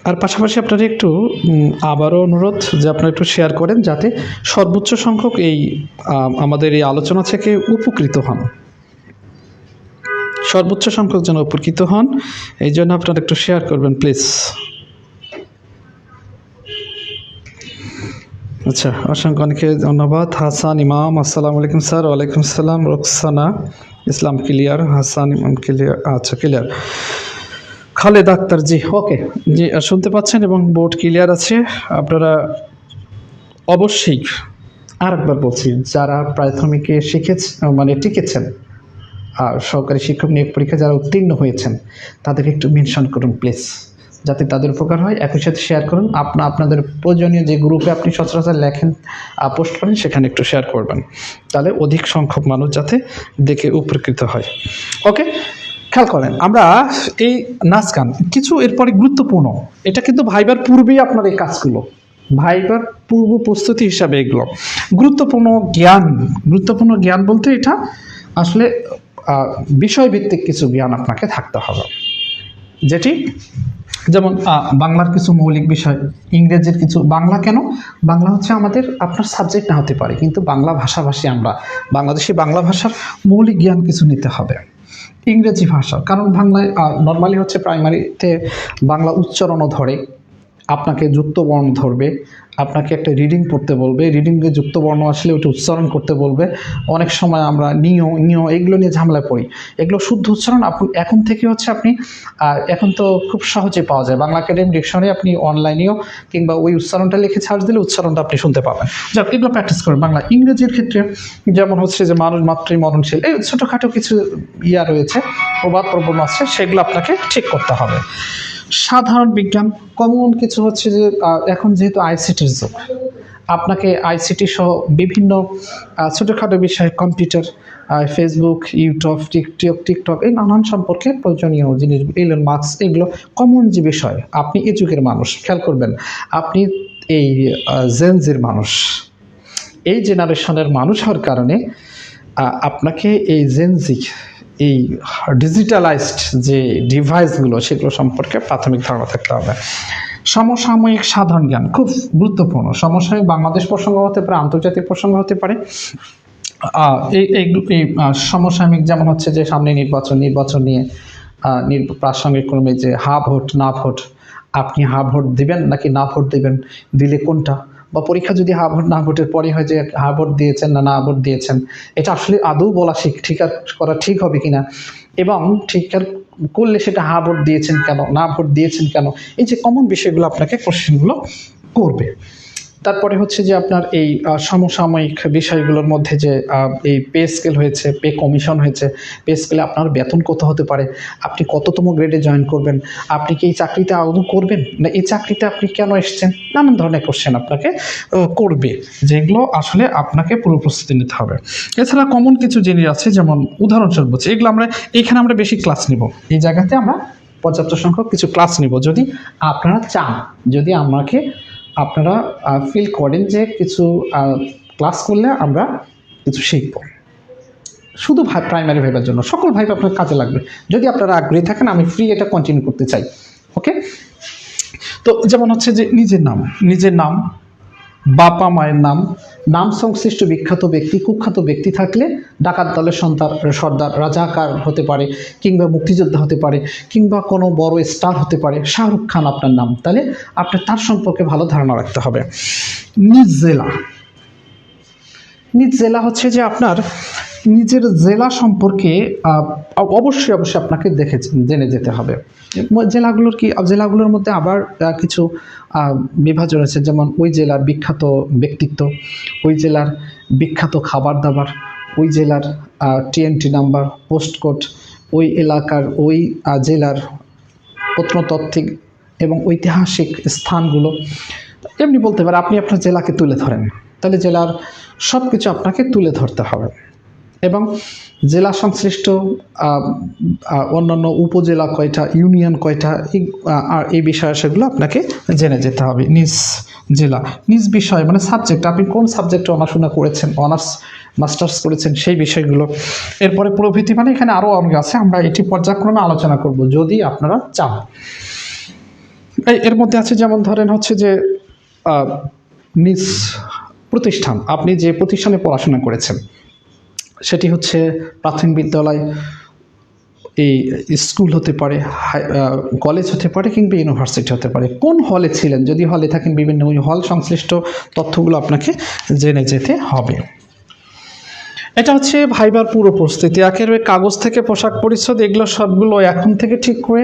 আর পাশাপাশি আপনারা একটু আবারও অনুরোধ যে আপনারা একটু শেয়ার করেন, যাতে সর্বোচ্চ সংখ্যক এই আমাদের এই আলোচনা থেকে উপকৃত হন, সর্বোচ্চ সংখ্যক যেন উপকৃত হন, এই জন্য আপনারা একটু শেয়ার করবেন প্লিজ। আচ্ছা, অসংখ্য অনেকে ধন্যবাদ। হাসান ইমাম, আসসালামু আলাইকুম স্যার। ওয়ালাইকুম আসসালাম। রোকসানা ইসলাম ক্লিয়ার, হাসান ইমাম ক্লিয়ার, আচ্ছা ক্লিয়ার। খালেদ আক্তার জি, ওকে জি, শুনতে পাচ্ছেন এবং বোর্ড ক্লিয়ার আছে। আপনারা অবশ্যই আরেকবার বলছি, যারা প্রাথমিকে টিকেছেন আর সরকারি শিক্ষক নিয়োগ পরীক্ষা যারা উত্তীর্ণ হয়েছেন তাদেরকে একটু মেনশন করুন প্লিজ, যাতে তাদের উপকার হয়। একই সাথে শেয়ার করুন, আপনাদের প্রয়োজনীয় যে গ্রুপে আপনি সচরাচর লেখেন পোস্ট করেন সেখানে একটু শেয়ার করবেন, তাহলে অধিক সংখ্যক মানুষ যাতে দেখে উপকৃত হয়। ওকে, খেয়াল করেন আমরা এই নাচ গান কিছু এরপরে গুরুত্বপূর্ণ, এটা কিন্তু ভাইবার পূর্বেই আপনার এই কাজগুলো, ভাইবার পূর্ব প্রস্তুতি হিসাবে এগুলো গুরুত্বপূর্ণ জ্ঞান বলতে এটা আসলে বিষয়ভিত্তিক কিছু জ্ঞান আপনাকে থাকতে হবে, যেটি যেমন বাংলার কিছু মৌলিক বিষয়, ইংরেজির কিছু, বাংলা কেন, বাংলা আমাদের আপনার সাবজেক্ট না হতে পারে, কিন্তু বাংলা ভাষাভাষী আমরা, বাংলাদেশি বাংলা ভাষার মৌলিক জ্ঞান কিছু নিতে হবে। ইংরেজি ভাষা, কারণ বাংলায় নর্মালি প্রাইমারিতে বাংলা উচ্চারণও ধরে, আপনাকে যুক্ত বর্ণ ধরবে, আপনাকে একটা রিডিং পড়তে বলবে, রিডিংয়ে যুক্ত বর্ণ আসলে ওটা উচ্চারণ করতে বলবে। অনেক সময় আমরা নিয় এগুলো নিয়ে ঝামেলায় পড়ি। এগুলো শুদ্ধ উচ্চারণ এখন থেকে হচ্ছে আপনি এখন তো খুব সহজে পাওয়া যায় বাংলা একাডেমি ডিকশনারি, আপনি অনলাইনেও কিংবা ওই উচ্চারণটা লিখে সার্চ দিলে উচ্চারণটা আপনি শুনতে পাবেন। যাক, এগুলো প্র্যাকটিস করবেন। বাংলা ইংরেজির ক্ষেত্রে যেমন হচ্ছে যে মানুষ মাত্রই মরণশীল, এই ছোটোখাটো কিছু রয়েছে, প্রবাদ প্রবণ আছে, সেগুলো আপনাকে ঠিক করতে হবে। সাধারণ বিজ্ঞান কমন কিছু হচ্ছে যে এখন যেহেতু আইসিটির যুগ, আপনাকে আইসিটি সহ বিভিন্ন ছোটোখাটো বিষয়, কম্পিউটার, ফেসবুক, ইউটিউব, টিকটক এই নানান সম্পর্কে প্রয়োজনীয় জিনিস, এলন মাস্ক, এগুলো কমন যে বিষয়। আপনি এই যুগের মানুষ, খেয়াল করবেন, আপনি এই জেনজির মানুষ, এই জেনারেশনের মানুষ হওয়ার কারণে আপনাকে এই জেনজি, এই ডিজিটালাইজড যে ডিভাইসগুলো, সেগুলো সম্পর্কে প্রাথমিক ধারণা থাকতে হবে। সমসাময়িক সাধারণ জ্ঞান খুব গুরুত্বপূর্ণ। সমসাময়িক বাংলাদেশ প্রসঙ্গ হতে পারে, আন্তর্জাতিক প্রসঙ্গ হতে পারে। এই সমসাময়িক যেমন হচ্ছে যে সামনে নির্বাচন নিয়ে প্রাসঙ্গিক ক্রমে যে হা ভোট না ভোট, আপনি হা ভোট দিবেন নাকি না ভোট দিবেন, দিলে কোনটা, বা পরীক্ষা যদি হা ভোট না ভোটের পরে হয় যে হা ভোট দিয়েছেন না ভোট দিয়েছেন, এটা আসলে আদৌ বলা করা ঠিক হবে কিনা, এবং ঠিক করলে সেটা হা ভোট দিয়েছেন কেন, না ভোট দিয়েছেন কেন, এই যে কমন বিষয়গুলো আপনাকে কোশ্চেনগুলো করবে। তারপরে হচ্ছে যে আপনার এই সমসাময়িক বিষয়গুলোর মধ্যে যে এই পে স্কেল হয়েছে, পে কমিশন হয়েছে, পে স্কেলে আপনার বেতন কত হতে পারে, আপনি কততম গ্রেডে জয়েন করবেন, আপনি কি এই চাকরিতে আদৌ করবেন না, এই চাকরিতে আপনি কেন এসছেন, নানান ধরনের কোশ্চেন আপনাকে করবে, যেগুলো আসলে আপনাকে পুরো প্রস্তুতি নিতে হবে। এছাড়া কমন কিছু জিনিস আছে, যেমন উদাহরণস্বরূপ বলছি, এগুলো এইখানে আমরা বেশি ক্লাস নিব, এই জায়গাতে আমরা পর্যাপ্ত সংখ্যক কিছু ক্লাস নিব, যদি আপনারা চান, যদি আপনারা ফিল করেন যে কিছু ক্লাস করলে আমরা কিছু শিখব। শুধু প্রাইমারি ভাইবার জন্য, সকল ভাইব আপনার কাজে লাগবে। যদি আপনারা আগ্রহী থাকেন, আমি ফ্রি এটা কন্টিনিউ করতে চাই। ওকে, তো যেমন হচ্ছে যে নিজের নাম, বাবা মায়ের নাম সংশ্লিষ্ট বিখ্যাত ব্যক্তি, কুখ্যাত ব্যক্তি থাকলে ডাকাত দলের সর্দার, রাজাকার হতে পারে, কিংবা মুক্তিযোদ্ধা হতে পারে, কিংবা কোনো বড় স্টার হতে পারে, শাহরুখ খান আপনার নাম, তাহলে আপনার তার সম্পর্কে ভালো ধারণা রাখতে হবে। নিজ জেলা হচ্ছে যে আপনার নিজের জেলা সম্পর্কে অবশ্যই আপনাকে জেনে যেতে হবে। জেলাগুলোর মধ্যে আবার কিছু বিভাজন আছে, যেমন ওই জেলার বিখ্যাত ব্যক্তিত্ব, ওই জেলার বিখ্যাত খাবার দাবার, ওই জেলার টিএনটি নাম্বার, পোস্ট কোড, ওই এলাকার ওই জেলার প্রত্নতাত্ত্বিক এবং ঐতিহাসিক স্থানগুলো। এমনি বলতে পারে আপনি আপনার জেলাকে তুলে ধরেন, তাহলে জেলার সব কিছু আপনাকে তুলে ধরতে হবে, এবং জেলা সংশ্লিষ্ট অন্যান্য উপজেলা কয়টা, ইউনিয়ন কয়টা, আর এই বিষয়ে সেগুলো আপনাকে জেনে যেতে হবে। নিজ বিষয় মানে সাবজেক্ট, আপনি কোন সাবজেক্টে অনাশোনা করেছেন, অনার্স মাস্টার্স করেছেন, সেই বিষয়গুলো। এরপরে প্রভৃতি, মানে এখানে আরও অনেক আছে, আমরা এটি পর্যায়ক্রমে আলোচনা করব যদি আপনারা চান। এর মধ্যে আছে যেমন ধরেন হচ্ছে যে নিজ প্রতিষ্ঠান, আপনি যে প্রতিষ্ঠানে পড়াশোনা করেছেন, সেটি হচ্ছে প্রাথমিক বিদ্যালয়, এই স্কুল হতে পারে, কলেজ হতে পারে, কিংবা ইউনিভার্সিটি হতে পারে। কোন হলে ছিলেন, যদি হলে থাকেন বিভিন্ন হল সংশ্লিষ্ট তথ্যগুলো আপনাকে জেনে যেতে হবে। এটা হচ্ছে ভাইবার পুরো প্রস্তুতি। একেবারে কাগজ থেকে পোশাক পরিচ্ছদ, এগুলো সবগুলো এখন থেকে ঠিক করে,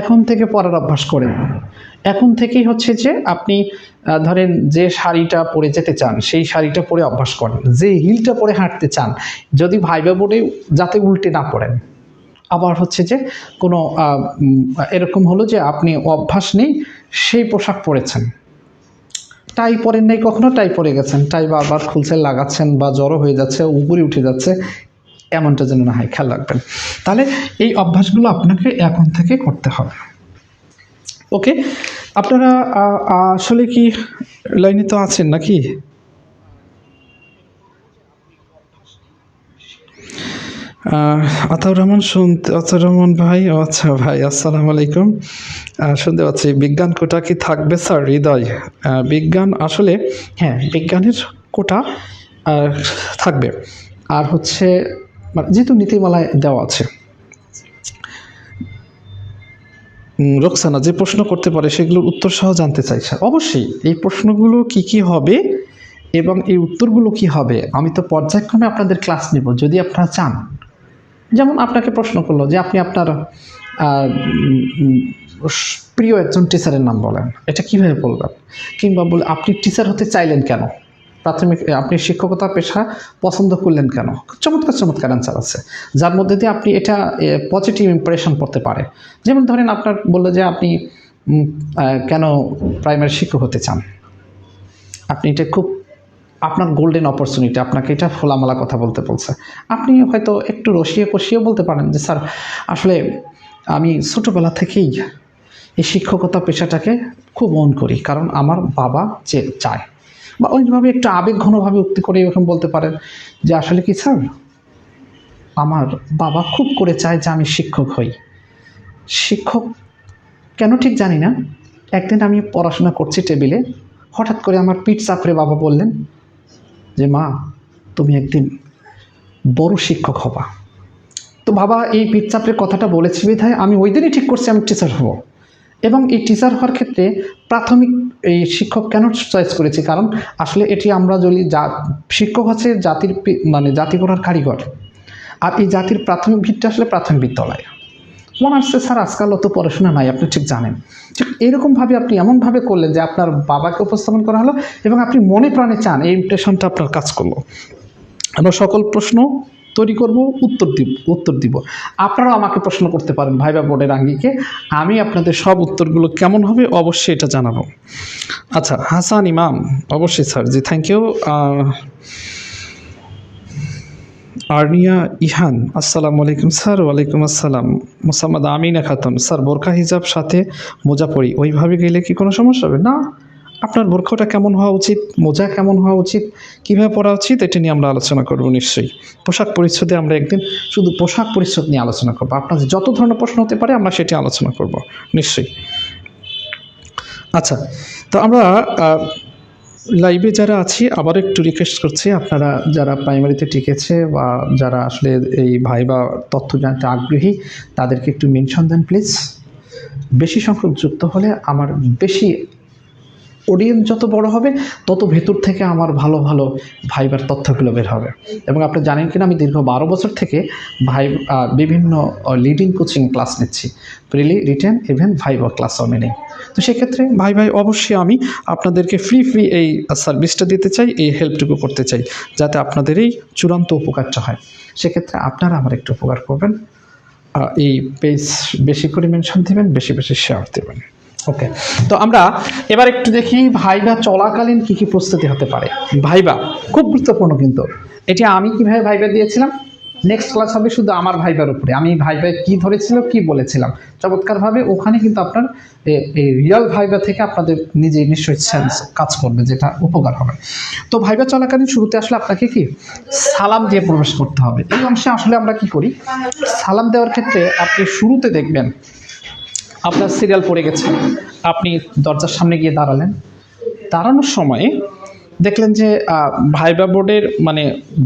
এখন থেকে পরার অভ্যাস করেন। এখন থেকেই হচ্ছে যে আপনি ধরেন যে শাড়িটা পরে যেতে চান, সেই শাড়িটা পরে অভ্যাস করেন। যে হিলটা পরে হাঁটতে চান, যদি ভাইবা বোর্ডে যাতে উল্টে না পড়েন। আবার হচ্ছে যে কোনো এরকম হলো যে আপনি অভ্যাস নেই, সেই পোশাক পরেছেন, টাই পরেন নাই কখনো, টাই পরে গেছেন, টাই বারবার খুলছে, লাগাচ্ছেন, বা জড়ো হয়ে যাচ্ছে, উপরে উঠে যাচ্ছে, এমনটা যেন না হয়, খেয়াল রাখবেন। তাহলে এই অভ্যাসগুলো আপনাকে এখন থেকে করতে হবে। ওকে, আপনারা আসলে কি লাইনে তো আছেন নাকি? আতাউর রহমান ভাই, আচ্ছা ভাই, আসসালামু আলাইকুম। শুনতে পাচ্ছি। বিজ্ঞান কোটা কি থাকবে স্যার? হৃদয়, বিজ্ঞান আসলে হ্যাঁ, বিজ্ঞানের কোটা থাকবে। আর হচ্ছে যেহেতু নীতিমালায় দেওয়া আছে, রোকসানা যে প্রশ্ন করতে পারে সেগুলোর উত্তর সহ জানতে চাই স্যার। অবশ্যই এই প্রশ্নগুলো কি হবে এবং এই উত্তরগুলো কি হবে আমি তো পর্যায়ক্রমে আপনাদের ক্লাস নেব যদি আপনারা চান। যেমন আপনাকে প্রশ্ন করলো যে আপনি আপনার প্রিয় একজন টিচারের নাম বলেন, এটা কিভাবে বলবেন? কিংবা বলে আপনি টিচার হতে চাইলেন কেন, প্রাথমিক আপনি শিক্ষকতা পেশা পছন্দ করলেন কেন? চমৎকার চমৎকার অ্যান্সার আছে যার মধ্যে দিয়ে আপনি এটা পজিটিভ ইমপ্রেশন পড়তে পারে। যেমন ধরেন আপনার বললো যে আপনি কেন প্রাইমারি শিক্ষক হতে চান, আপনি এটা খুব আপনার গোল্ডেন অপরচুনিটি, আপনাকে এটা খোলামেলা কথা বলতে বলছে। আপনি হয়তো একটু রসিয়ে কষিয়ে বলতে পারেন যে স্যার আসলে আমি ছোটোবেলা থেকেই এই শিক্ষকতা পেশাটাকে খুব মন করি, কারণ আমার বাবা যে চায়, বা ওইভাবে একটু আবেগঘনভাবে উক্তি করে এরকম বলতে পারেন যে আসলে কি স্যার আমার বাবা খুব করে চায় যে আমি শিক্ষক হই। শিক্ষক কেন ঠিক জানি না, একদিন আমি পড়াশোনা করছি টেবিলে, হঠাৎ করে আমার পিঠ চাপড়ে বাবা বললেন যে মা তুমি একদিন বড় শিক্ষক হবা। তো বাবা এই পিঠ চাপড়ে কথাটা বলেছি বিধায় আমি ওই দিনই ঠিক করছি আমি টিচার হব। এবং এই টিচার হওয়ার ক্ষেত্রে প্রাথমিক এই শিক্ষক কেন চয়েস করেছি, কারণ আসলে এটি আমরা যদি শিক্ষক হচ্ছে জাতির মানে জাতি গড়ার কারিগর, আর এই জাতির প্রাথমিক ভিত্তি আসলে প্রাথমিক বিদ্যালয়। মনে আসছে স্যার আজকাল অত পড়াশোনা নাই, আপনি ঠিক জানেন। ঠিক এরকমভাবে আপনি এমনভাবে করলেন যে আপনার বাবাকে উপস্থাপন করা হলো এবং আপনি মনে প্রাণে চান, এই ইমপ্রেশনটা আপনার কাজ করলো। আমরা সকল প্রশ্ন তৈরি করব, উত্তর দিব। আপনারাও আমাকে প্রশ্ন করতে পারেন ভাইবা বোর্ডের আঙ্গিকে, আমি আপনাদের সব উত্তরগুলো কেমন হবে অবশ্যই এটা জানাবো। আচ্ছা হাসান ইমাম, অবশ্যই স্যার, জি থ্যাংক ইউ। আর্নিয়া ইহান, আসসালামু আলাইকুম স্যার। ওয়ালাইকুম আসসালাম। মোসাম্মদ আমিনা খাতুন, স্যার বোরখা হিজাব সাথে মোজা পরি ওইভাবে গেলে কি কোনো সমস্যা হবে? না, আপনার বোরখাটা কেমন হওয়া উচিত, মোজা কেমন হওয়া উচিত, কীভাবে পরা উচিত, এটা নিয়ে আমরা আলোচনা করব নিশ্চয়ই। পোশাক পরিচ্ছদে আমরা একদিন শুধু পোশাক পরিচ্ছদ নিয়ে আলোচনা করবো। আপনার যত ধরনের প্রশ্ন হতে পারে আমরা সেটি আলোচনা করব নিশ্চয়ই। আচ্ছা, তো আমরা লাইভে যারা আছি আবার একটু রিকোয়েস্ট করছি, আপনারা যারা প্রাইমারিতে টিকেছে বা যারা আসলে এই ভাইবা তথ্য জানতে আগ্রহী তাদেরকে একটু মেনশন দেন প্লিজ। বেশি সংখ্যক যুক্ত হলে আমার বেশি অডিয়েন্স যত বড় হবে তত ভেতর থেকে আমার ভালো ভালো ভাইবার তথ্যগুলো বের হবে। এবং আপনি জানেন কিনা আমি দীর্ঘ 12 বছর থেকে বিভিন্ন লিডিং কোচিং ক্লাস নিচ্ছি, প্রিলি, রিটেন, ইভেন ভাইবা ক্লাসও আমি নেই। তো সেক্ষেত্রে ভাই অবশ্যই আমি আপনাদেরকে ফ্রি এই সার্ভিসটা দিতে চাই, এই হেল্পটুকু করতে চাই যাতে আপনাদের এই চূড়ান্ত উপকারটা হয়। সেক্ষেত্রে আপনারা আমার একটু উপকার করবেন, এই পেজ বেশি করে মেনশন দেবেন, বেশি বেশি শেয়ার দেবেন। ওকে, তো আমরা এবার একটু দেখি ভাইবা চলাকালীন কি কি প্রস্তুতি হতে পারে। ভাইবা খুব গুরুত্বপূর্ণ, কিন্তু এটি আমি কিভাবে ভাইবা দিয়েছিলাম, নেক্সট ক্লাস হবে শুধু আমার ভাইবার উপরে, আমি ভাইবায় কি ধরেছিল কি বলেছিলাম চমৎকারভাবে। ওখানে কিন্তু আপনার এই রিয়াল ভাইবা থেকে আপনাদের নিজেই নিশ্চয়ই সেন্স কাজ করবে, যেটা উপকার হবে। তো ভাইবা চলাকালীন শুরুতে আসলে আপনাকে কি সালাম দিয়ে প্রবেশ করতে হবে। এই অংশে আসলে আমরা কি করি, সালাম দেওয়ার ক্ষেত্রে আপনি শুরুতে দেখবেন আপনার সিরিয়াল পড়ে গেছে, আপনি দরজার সামনে গিয়ে দাঁড়ালেন, দাঁড়ানোর সময় দেখলেন যে ভাইবা বোর্ডের মানে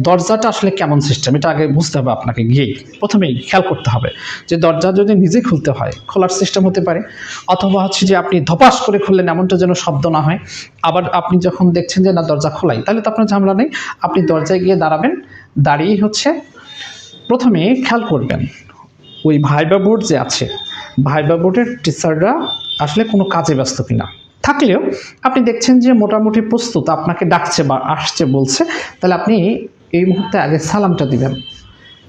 দরজাটা আসলে কেমন সিস্টেম, এটা আগে বুঝতে হবে আপনাকে, গিয়েই প্রথমেই খেয়াল করতে হবে যে দরজা যদি নিজে খুলতে হয় খোলার সিস্টেম হতে পারে, অথবা হচ্ছে যে আপনি ধপাস করে খুললেন এমনটা যেন শব্দ না হয়। আবার আপনি যখন দেখছেন যে না দরজা খোলাই, তাহলে তো আপনার ঝামেলা নেই, আপনি দরজায় গিয়ে দাঁড়াবেন, দাঁড়িয়ে হচ্ছে প্রথমে খেয়াল করবেন ওই ভাইবা বোর্ড যে আছে, ভাইবা বোর্ডের টিচাররা আসলে কোনো কাজে ব্যস্ত কিনা, থাকলেও আপনি দেখছেন যে মোটামুটি প্রস্তুত, আপনাকে ডাকছে বা আসছে বলছে, তাহলে আপনি এই মুহূর্তে আগে সালামটা দিবেন।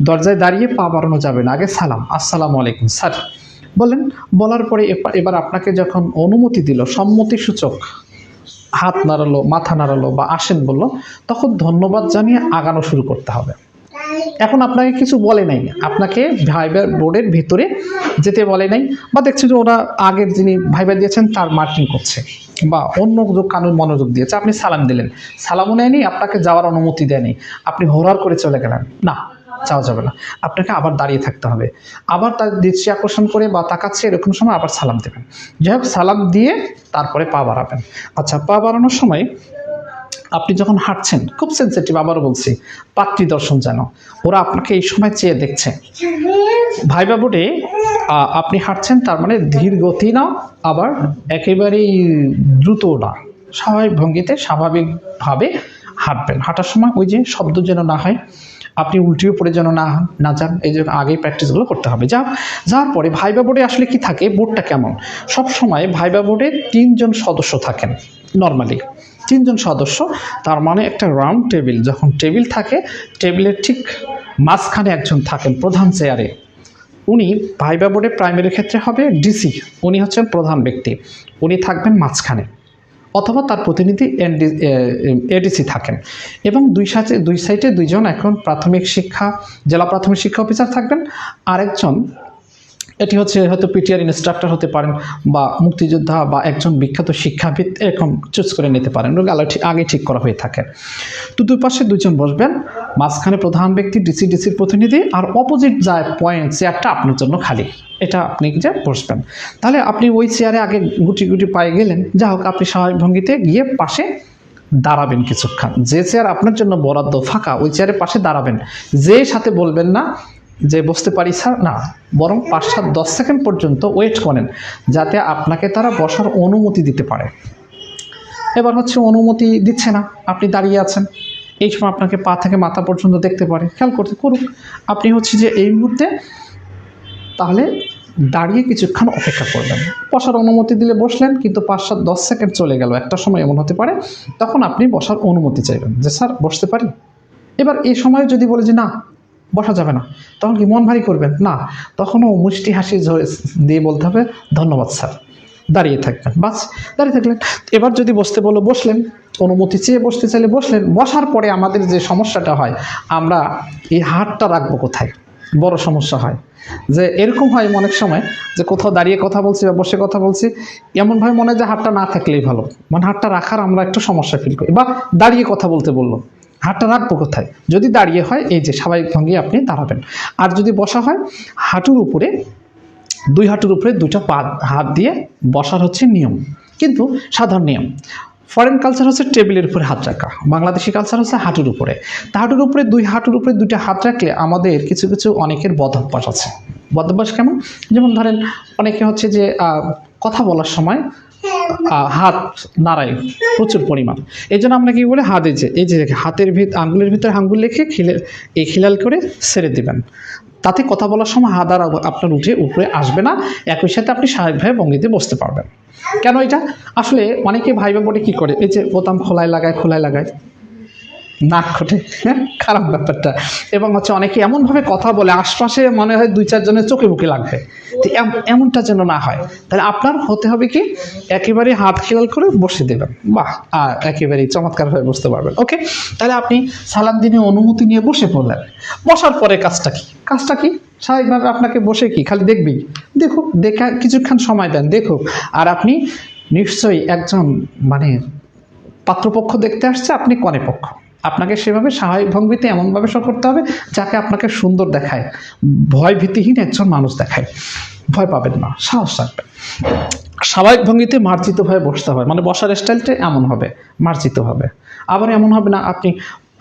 দরজায় দাঁড়িয়ে পা বাড়ানো যাবে না, আগে সালাম, আসসালামু আলাইকুম স্যার বলেন। বলার পরে এবার আপনাকে যখন অনুমতি দিল, সম্মতিসূচক হাত নাড়ালো, মাথা নাড়ালো বা আসেন বলল, তখন ধন্যবাদ জানিয়ে আগানো শুরু করতে হবে। এখন আপনাকে কিছু বলে নাই, আপনাকে ভাইবা বোর্ডের ভিতরে যেতে বলে নাই, বা দেখছি যে ওরা আগের যিনি ভাইবা দিয়েছেন তার মার্কিং করছে বা অন্য কানুন মনোযোগ দিয়েছে, আপনি সালাম দিলেন, সালামও নেয়নি, আপনাকে যাওয়ার অনুমতি দেয়নি, আপনি হোরার করে চলে গেলেন, না যাওয়া যাবে না, আপনাকে আবার দাঁড়িয়ে থাকতে হবে, আবার তার দৃষ্টি আকর্ষণ করে বা তাকাচ্ছে এরকম সময় আবার সালাম দেবেন। যাই হোক, সালাম দিয়ে তারপরে পা বাড়াবেন। আচ্ছা, পা বাড়ানোর সময় আপনি যখন হাঁটছেন, খুব সেন্সিটিভ, আবারও বলছি, পাত্রী দর্শন যেন, ওরা আপনাকে এই সময় চেয়ে দেখছে। ভাইবা বোর্ডে আপনি হাঁটছেন, তার মানে ধীর গতি না, আবার একেবারেই দ্রুত না, স্বাভাবিক ভঙ্গিতে স্বাভাবিকভাবে হাঁটবেন। হাঁটার সময় ওই যে শব্দ যেন না হয়, আপনি উল্টিও পড়ে যেন না যান, এই জন্য আগেই প্র্যাকটিসগুলো করতে হবে। যাওয়ার পরে ভাইবা বোর্ডে আসলে কি থাকে, বোর্ডটা কেমন, সব সময় ভাইবা বোর্ডে 3 জন সদস্য থাকেন নর্মালি, 3 জন সদস্য, তার মানে একটা রাউন্ড টেবিল। যখন টেবিল থাকে, টেবিলের ঠিক মাঝখানে একজন থাকেন প্রধান চেয়ারে। উনি ভাইবা বোর্ডে প্রাইমারি ক্ষেত্রে হবে ডিসি, উনি হচ্ছেন প্রধান ব্যক্তি, উনি থাকবেন মাঝখানে, অথবা তার প্রতিনিধি এডিসি থাকেন। এবং দুই সাইডে 2 জন, এখন জেলা প্রাথমিক শিক্ষা অফিসার থাকবেন, আরেকজন এটি হচ্ছে হয়তো পিটিআর ইনস্ট্রাক্টর হতে পারেন, বা মুক্তিযোদ্ধা, বা একজন বিখ্যাত শিক্ষাবিদ, এরকম চুজ করে নিতে পারেন, আগে ঠিক করা হয়ে থাকে। তো দুই পাশে 2 জন বসবেন, মাঝখানে প্রধান ব্যক্তি ডিসির প্রতিনিধি, আর অপোজিট যায় পয়েন্ট চেয়ারটা আপনার জন্য খালি, এটা আপনি যে বসবেন। তাহলে আপনি ওই চেয়ারে আগে গুটি পায়ে গেলেন, যা হোক আপনি স্বাভাবিক ভঙ্গিতে গিয়ে পাশে দাঁড়াবেন কিছুক্ষণ, যে চেয়ার আপনার জন্য বরাদ্দ ফাঁকা ওই চেয়ারের পাশে দাঁড়াবেন। যে সাথে বলবেন না যে বসতে পারি স্যার, না, বরং 5-7-10 সেকেন্ড পর্যন্ত ওয়েট করেন, যাতে আপনাকে তারা বসার অনুমতি দিতে পারে। এবার হচ্ছে অনুমতি দিচ্ছে না, আপনি দাঁড়িয়ে আছেন, এই সময় আপনাকে পা থেকে মাথা পর্যন্ত দেখতে পারে, খেয়াল করুক। আপনি হচ্ছে যে এই মুহূর্তে তাহলে দাঁড়িয়ে কিছুক্ষণ অপেক্ষা করবেন। বসার অনুমতি দিলে বসলেন, কিন্তু 5-7-10 সেকেন্ড চলে গেল, একটা সময় এমন হতে পারে, তখন আপনি বসার অনুমতি চাইবেন যে স্যার বসতে পারি। এবার এই সময় যদি বলে যে না বসা যাবে না, তখন কি মন ভারী করবেন? না, তখনও মুষ্টি হাসি দিয়ে বলতে হবে ধন্যবাদ স্যার, দাঁড়িয়ে থাকবেন, বাস দাঁড়িয়ে থাকলেন। এবার যদি বসতে বলো বসলেন, অনুমতি চেয়ে বসতে চাইলে বসলেন। বসার পরে আমাদের যে সমস্যাটা হয়, আমরা এই হাতটা রাখবো কোথায়, বড় সমস্যা হয়। যে এরকম হয় অনেক সময় যে কোথাও দাঁড়িয়ে কথা বলছি বা বসে কথা বলছি, এমনভাবে মনে হয় যে হাতটা না থাকলেই ভালো, মানে হাতটা রাখার আমরা একটু সমস্যা ফিল করি। বা দাঁড়িয়ে কথা বলতে বললো, হাতটা রাখবো কোথায়? যদি দাঁড়িয়ে হয়, এই যে স্বাভাবিক ভঙ্গি আপনি দাঁড়াবেন। আর যদি বসা হয়, হাঁটুর উপরে 2 হাঁটুর উপরে 2টা পা হাত দিয়ে বসার হচ্ছে নিয়ম, কিন্তু সাধারণ নিয়ম। ফরেন কালচার হচ্ছে টেবিলের উপরে হাত রাখা, বাংলাদেশি কালচার হচ্ছে হাঁটুর উপরে। হাঁটুর উপরে 2 হাঁটুর উপরে 2টা হাত রাখলে আমাদের কিছু অনেকের বদ অভ্যাস আছে। বদ অভ্যাস কেমন? যেমন ধরেন অনেকে হচ্ছে যে কথা বলার সময় হাত নাড়ায় প্রচুর পরিমাণ, এই জন্য আমরা কি বলে এই যে হাতের আঙ্গুলের ভিতরে আঙ্গুল রেখে খিলাল করে ছেড়ে দিবেন, তাতে কথা বলার সময় হাত আর আপনার উপরে আসবে না, একই সাথে আপনি স্বাভাবিকভাবে ভঙ্গিতে বসতে পারবেন। কেন এটা? আসলে অনেকে ভাইবা বলে কি করে, এই যে বোতাম খোলায় লাগায় নাক খোটে, খারাপ ব্যাপারটা। এবং হচ্ছে অনেকে এমনভাবে কথা বলে আশপাশে মনে হয় 2-4 জনের চোখে মুখে লাগবে, তো এমনটা যেন না হয়। তাহলে আপনার হতে হবে কি, একেবারে হাত খেয়াল করে বসে দেবেন, বাহ, একেবারেই চমৎকারভাবে বসতে পারবেন। ওকে, তাহলে আপনি সালাম দিনে অনুমতি নিয়ে বসে পড়লেন। বসার পরে কাজটা কি স্বাভাবিকভাবে আপনাকে বসে কি খালি দেখবেই, দেখা কিছুক্ষণ সময় দেন, দেখুক। আর আপনি নিশ্চয়ই একজন মানে পাত্রপক্ষ দেখতে আসছে, আপনি কনে পক্ষ, আপনাকে সেভাবে স্বাভাবিক ভঙ্গিতে এমনভাবে শো করতে হবে যাকে আপনাকে সুন্দর দেখায়, ভয় ভীতিহীন একজন মানুষ দেখায়। ভয় পাবেন না, সাহস রাখবেন। স্বাভাবিক ভঙ্গিতে মার্জিতভাবে বসতে হবে, মানে বসার স্টাইলটা এমন হবে, মার্জিত হবে। আবার এমন হবে না আপনি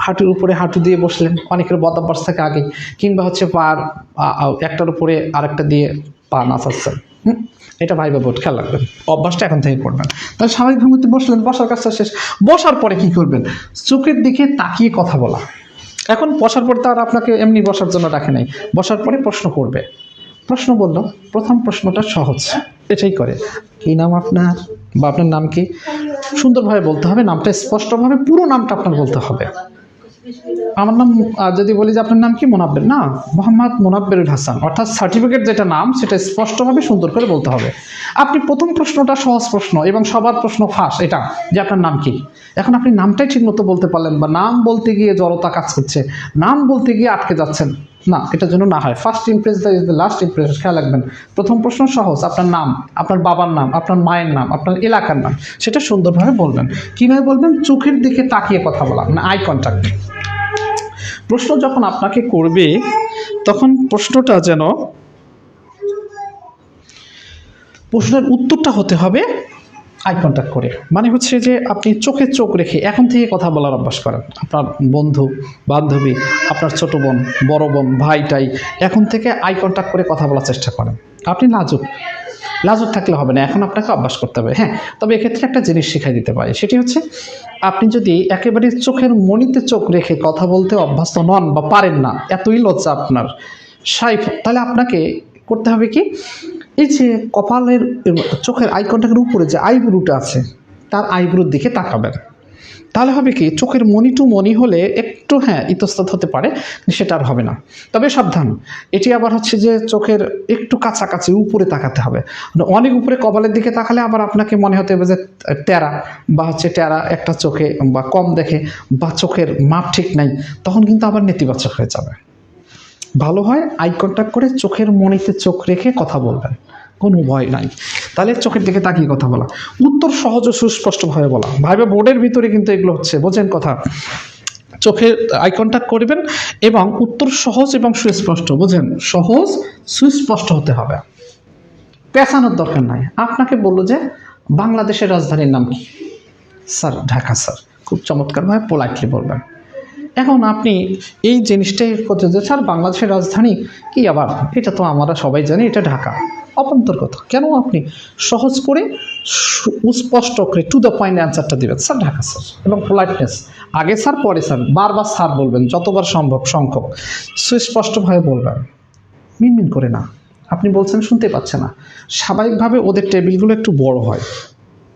হাঁটুর উপরে হাঁটু দিয়ে বসলেন, অনেকের বদ অভ্যাস থাকে আগে, কিংবা হচ্ছে পার একটার উপরে আরেকটা দিয়ে পা নাচাচ্ছেন, এটা ভাইবা বোর্ড, খেয়াল রাখবেন, অভ্যাসটা এখন থেকে করবেন। তাহলে স্বাভাবিক ভঙ্গিতে বসলেন, বসার কাজটা শেষ। বসার পরে কি করবেন? চোখের দিকে তাকিয়ে কথা বলা। এখন বসার পর তো আর আপনাকে এমনি বসার জন্য রাখে নাই, বসার পরে প্রশ্ন করবে। প্রশ্ন বলল, প্রথম প্রশ্নটা সহজ, এটাই করে, কি নাম আপনার, বা আপনার নাম কি? সুন্দরভাবে বলতে হবে, নামটা স্পষ্টভাবে, পুরো নামটা আপনার বলতে হবে। আমার নাম, যদি বলি যে আপনার নাম কি, মোনাব্বের, না, মোহাম্মদ মোনাব্বেরুল হাসান, অর্থাৎ সার্টিফিকেট যেটা নাম সেটা স্পষ্টভাবে সুন্দর করে বলতে হবে। আপনি প্রথম প্রশ্নটা সহজ প্রশ্ন এবং সবার প্রশ্ন ফাঁস, এটা যে আপনার নাম কি। এখন আপনি নামটাই ঠিক মতো বলতে পারলেন, বা নাম বলতে গিয়ে জড়তা কাজ করছে, নাম বলতে গিয়ে আটকে যাচ্ছেন, না, এটার জন্য না হয়। First Impress the is the last Impress, খেয়াল রাখবেন। প্রথম প্রশ্ন সহজ, আপনার নাম, আপনার বাবার নাম, আপনার মায়ের নাম, আপনার এলাকার নাম, সেটা সুন্দরভাবে বলবেন। কীভাবে বলবেন? চোখের দিকে তাকিয়ে কথা বলা, মানে আই কন্ট্যাক্ট। প্রশ্ন যখন আপনাকে করবে, তখন প্রশ্নের উত্তরটা হতে হবে আই কন্ট্যাক্ট করে, মানে হচ্ছে যে আপনি চোখে চোখ রেখে এখন থেকে কথা বলার অভ্যাস করেন। আপনার বন্ধু বান্ধবী, আপনার ছোট বোন, বড় বোন, ভাইটাই, এখন থেকে আই কন্ট্যাক্ট করে কথা বলার চেষ্টা করেন। আপনি লাজুক লাজুক থাকলে হবে না, এখন আপনাকে অভ্যাস করতে হবে। হ্যাঁ, তবে এক্ষেত্রে একটা জিনিস শিখাই দিতে পারি, সেটি হচ্ছে আপনি যদি একেবারে চোখের মণিতে চোখ রেখে কথা বলতে অভ্যস্ত নন বা পারেন না, এতই লজ্জা আপনার সাইফ, তাহলে আপনাকে করতে হবে কি, এই যে কপালের চোখের আই কন্ট্যাক্টের উপরে যে আইব্রুটা আছে তার আইব্রুর দিকে তাকাবেন। তাহলে হবে কি, চোখের মনি টু মনি হলে একটু হ্যাঁ ইতস্তত হতে পারে, সেটা আর হবে না। তবে সাবধান, এটি আবার হচ্ছে যে চোখের একটু কাছাকাছি উপরে তাকাতে হবে। অনেক উপরে কপালের দিকে তাকালে আবার আপনাকে মনে হতে হবে যে টেরা বা হচ্ছে টেরা একটা চোখে বা কম দেখে বা চোখের মাপ ঠিক নাই, তখন কিন্তু আবার নেতিবাচক হয়ে যাবে। ভালো হয় আই কন্ট্যাক্ট করে চোখের মনিতে চোখ রেখে কথা বলবেন, কোনো ভয় নাই। তাহলে চোখের দিকে তাকিয়ে কথা বলা, উত্তর সহজ ও সুস্পষ্টভাবে বলা। ভাইবা বোর্ডের ভিতরে কিন্তু এগুলো হচ্ছে, বোঝেন কথা। চোখে আই কন্ট্যাক্ট করবেন এবং উত্তর সহজ এবং সুস্পষ্ট, বোঝেন, সহজ সুস্পষ্ট হতে হবে। পেঁচানোর দরকার নাই। আপনাকে বললো যে বাংলাদেশের রাজধানীর নাম কি? স্যার ঢাকা। স্যার খুব চমৎকারভাবে পোলাইটলি বলবেন। এখন আপনি এই জিনিসটাই করতে যে স্যার বাংলাদেশের রাজধানী কি, আবার এটা তো আমরা সবাই জানি এটা ঢাকা। অপন্তর কথা, কেন আপনি সহজ করে স্পষ্ট করে টু দ্য পয়েন্ট অ্যান্সারটা দেবেন, স্যার ঢাকা স্যার, এবং পোলাইটনেস, আগে স্যার পরে স্যার, বারবার স্যার বলবেন যতবার সম্ভব সংখ্যক, সুস্পষ্টভাবে বলবেন, মিনমিন করে না। আপনি বলছেন শুনতে পাচ্ছে না, স্বাভাবিকভাবে ওদের টেবিলগুলো একটু বড় হয়,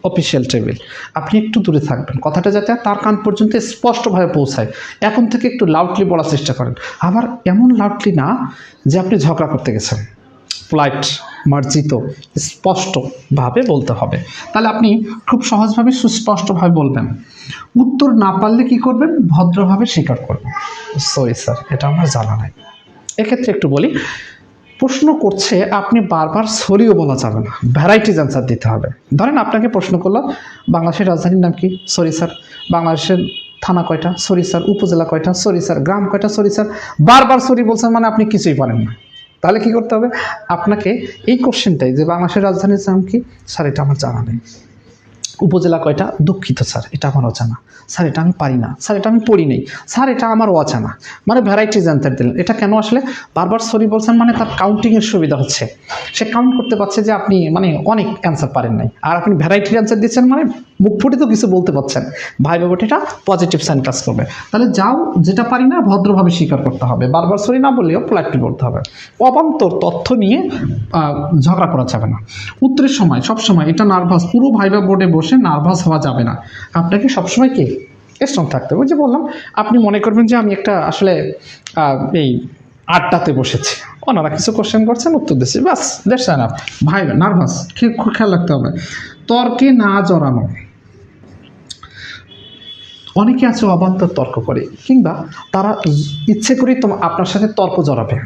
অফিসিয়াল টেবিল, আপনি একটু দূরে থাকবেন, কথাটা যাতে তার কান পর্যন্ত স্পষ্টভাবে পৌঁছায়। এখন থেকে একটু লাউডলি বলার চেষ্টা করেন, আবার এমন লাউডলি না যে আপনি ঝগড়া করতে গেছেন। পোলাইট, মার্জিত, স্পষ্টভাবে বলতে হবে। তাহলে আপনি খুব সহজভাবে সুস্পষ্টভাবে বলবেন। উত্তর না পারলে কি করবেন? ভদ্রভাবে স্বীকার করবেন, সরি স্যার এটা আমার জানা নাই। এক্ষেত্রে একটু বলি, প্রশ্ন করছে আপনি বারবার সরিও বলা যাবে না, ভ্যারাইটিজ অ্যান্সার দিতে হবে। ধরেন আপনাকে প্রশ্ন করলো বাংলাদেশের রাজধানীর নাম কি? Sorry sir. বাংলাদেশের থানা কয়টা? Sorry sir. উপজেলা কয়টা? Sorry sir. গ্রাম কয়টা? Sorry sir. বারবার সরি বলছেন মানে আপনি কিছুই পারেন না। তাহলে কি করতে হবে? আপনাকে এই কোশ্চেনটাই, যে বাংলাদেশের রাজধানীর নাম কি? স্যার এটা আমার জানা নেই। উপজেলা কয়টা? দুঃখিত স্যার এটা আমার অজানা। স্যার এটা আমি পারি না। স্যার এটা আমি পড়ি নেই। স্যার এটা আমার অজানা। মানে ভ্যারাইটিজ অ্যান্সার দিলেন। এটা কেন আসলে বারবার সরি বলছেন? মানে তার কাউন্টিংয়ের সুবিধা হচ্ছে, সে কাউন্ট করতে পারছে যে আপনি মানে অনেক অ্যান্সার পারেন নাই, আর আপনি ভ্যারাইটির অ্যান্সার দিচ্ছেন মানে মুখ ফুটে তো কিছু বলতে পারছেন। ভাই বাবুটি এটা পজিটিভ সাইন কাজ করবে। তাহলে যাও, যেটা পারি না ভদ্রভাবে স্বীকার করতে হবে, বারবার সরি না বললেও পোলাইটলি বলতে হবে। অবান্তর তথ্য নিয়ে ঝগড়া করা যাবে না। উত্তরের সময় সবসময় এটা নার্ভাস, পুরো ভাইবা বোর্ডে বসে নার্ভাস হওয়া যাবে না। আপনাকে সবসময় কি স্ট্রং থাকতে হবে। ওই যে বললাম, আপনি মনে করবেন যে আমি একটা আসলে এই আড্ডাতে বসেছি, ওনারা কিছু কোশ্চেন করছেন উত্তর দিচ্ছি, বাস দ্যাটস এনাফ। ভাই নার্ভাস, খেয়াল রাখতে হবে। তর্কে না জড়ানো। অনেকে আছে অবান্তর তর্ক করে, কিংবা তারা ইচ্ছে করেই আপনার সাথে তর্ক জড়াবে।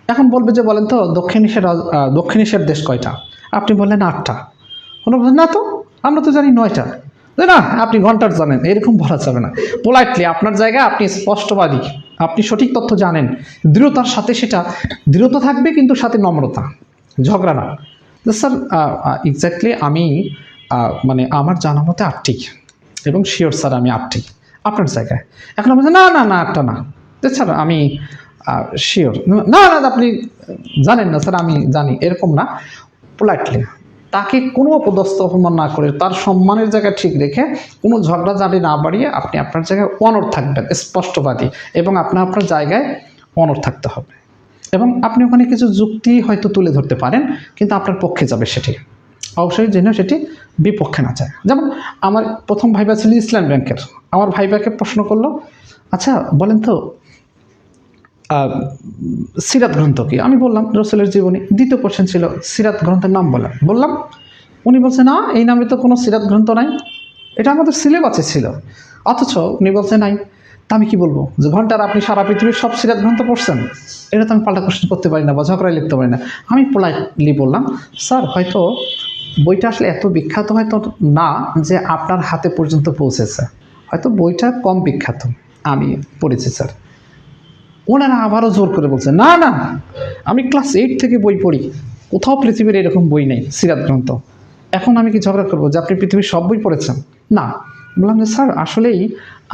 এখন বলবে যে বলেন তো দক্ষিণ এশিয়ার দেশ কয়টা? আপনি বললেন 8টা। কোনো বলেন না তো, আমরা তো জানি 9টা। না আপনি ঘন্টার জানেন, এরকম বলা যাবে না। পোলাইটলি আপনার জায়গায় আপনি স্পষ্টবাদী, আপনি সঠিক তথ্য জানেন, দৃঢ়তার সাথে সেটা দৃঢ়তা থাকবে, কিন্তু সাথে নম্রতা, ঝগড়া না। স্যার এক্স্যাক্টলি আমি মানে আমার জানা মতে 8টি, এবং শিওর স্যার আমি 8টি আপনার জায়গায়। এখন বলছেন না না না 8টা না স্যার আমি শিওর, না না আপনি জানেন না স্যার আমি জানি, এরকম না। পোলাইটলি তাকে কোনো অপদস্থ অপমান না করে, তার সম্মানের জায়গা ঠিক রেখে, কোনো ঝগড়াঝাটি না বাড়িয়ে আপনি আপনার জায়গায় অনড় থাকবেন, স্পষ্টবাদী, এবং আপনার জায়গায় অনড় থাকতে হবে। এবং আপনি ওখানে কিছু যুক্তি হয়তো তুলে ধরতে পারেন, কিন্তু আপনার পক্ষে যাবে সেটি, অবশ্যই যেন সেটি বিপক্ষে না যায়। যেমন আমার প্রথম ভাইবা ছিল ইসলাম ব্যাংকের। আমার ভাইবাকে প্রশ্ন করলো, আচ্ছা বলেন তো সিরাত গ্রন্থ কি? আমি বললাম রসুলের জীবনী। দ্বিতীয় কোশ্চেন ছিল সিরাত গ্রন্থের নাম বললাম। উনি বলছে না এই নামে তো কোনো সিরাত গ্রন্থ নাই, এটা আমাদের সিলেবাসে ছিল। অথচ উনি বলছে নাই। তা আমি কি বলবো যে ঘন্টার আপনি সারা পৃথিবীর সব সিরাত গ্রন্থ পড়ছেন? এটা তো আমি পাল্টা কোশ্চেন করতে পারি না বা ঝগড়ায় লিখতে পারি না। আমি পোলাইটলি বললাম, স্যার হয়তো বইটা আসলে এত বিখ্যাত হয়তো না যে আপনার হাতে পর্যন্ত পৌঁছেছে, হয়তো বইটা কম বিখ্যাত, আমি পড়েছি স্যার। ওনারা আবারও জোর করে বলছে না না আমি ক্লাস 8 থেকে বই পড়ি, কোথাও পৃথিবীর এরকম বই নেই সিরাত গ্রন্থ। এখন আমি কি ঝগড়া করবো যে আপনি পৃথিবীর সব বই পড়েছেন? না। বললাম যে স্যার আসলেই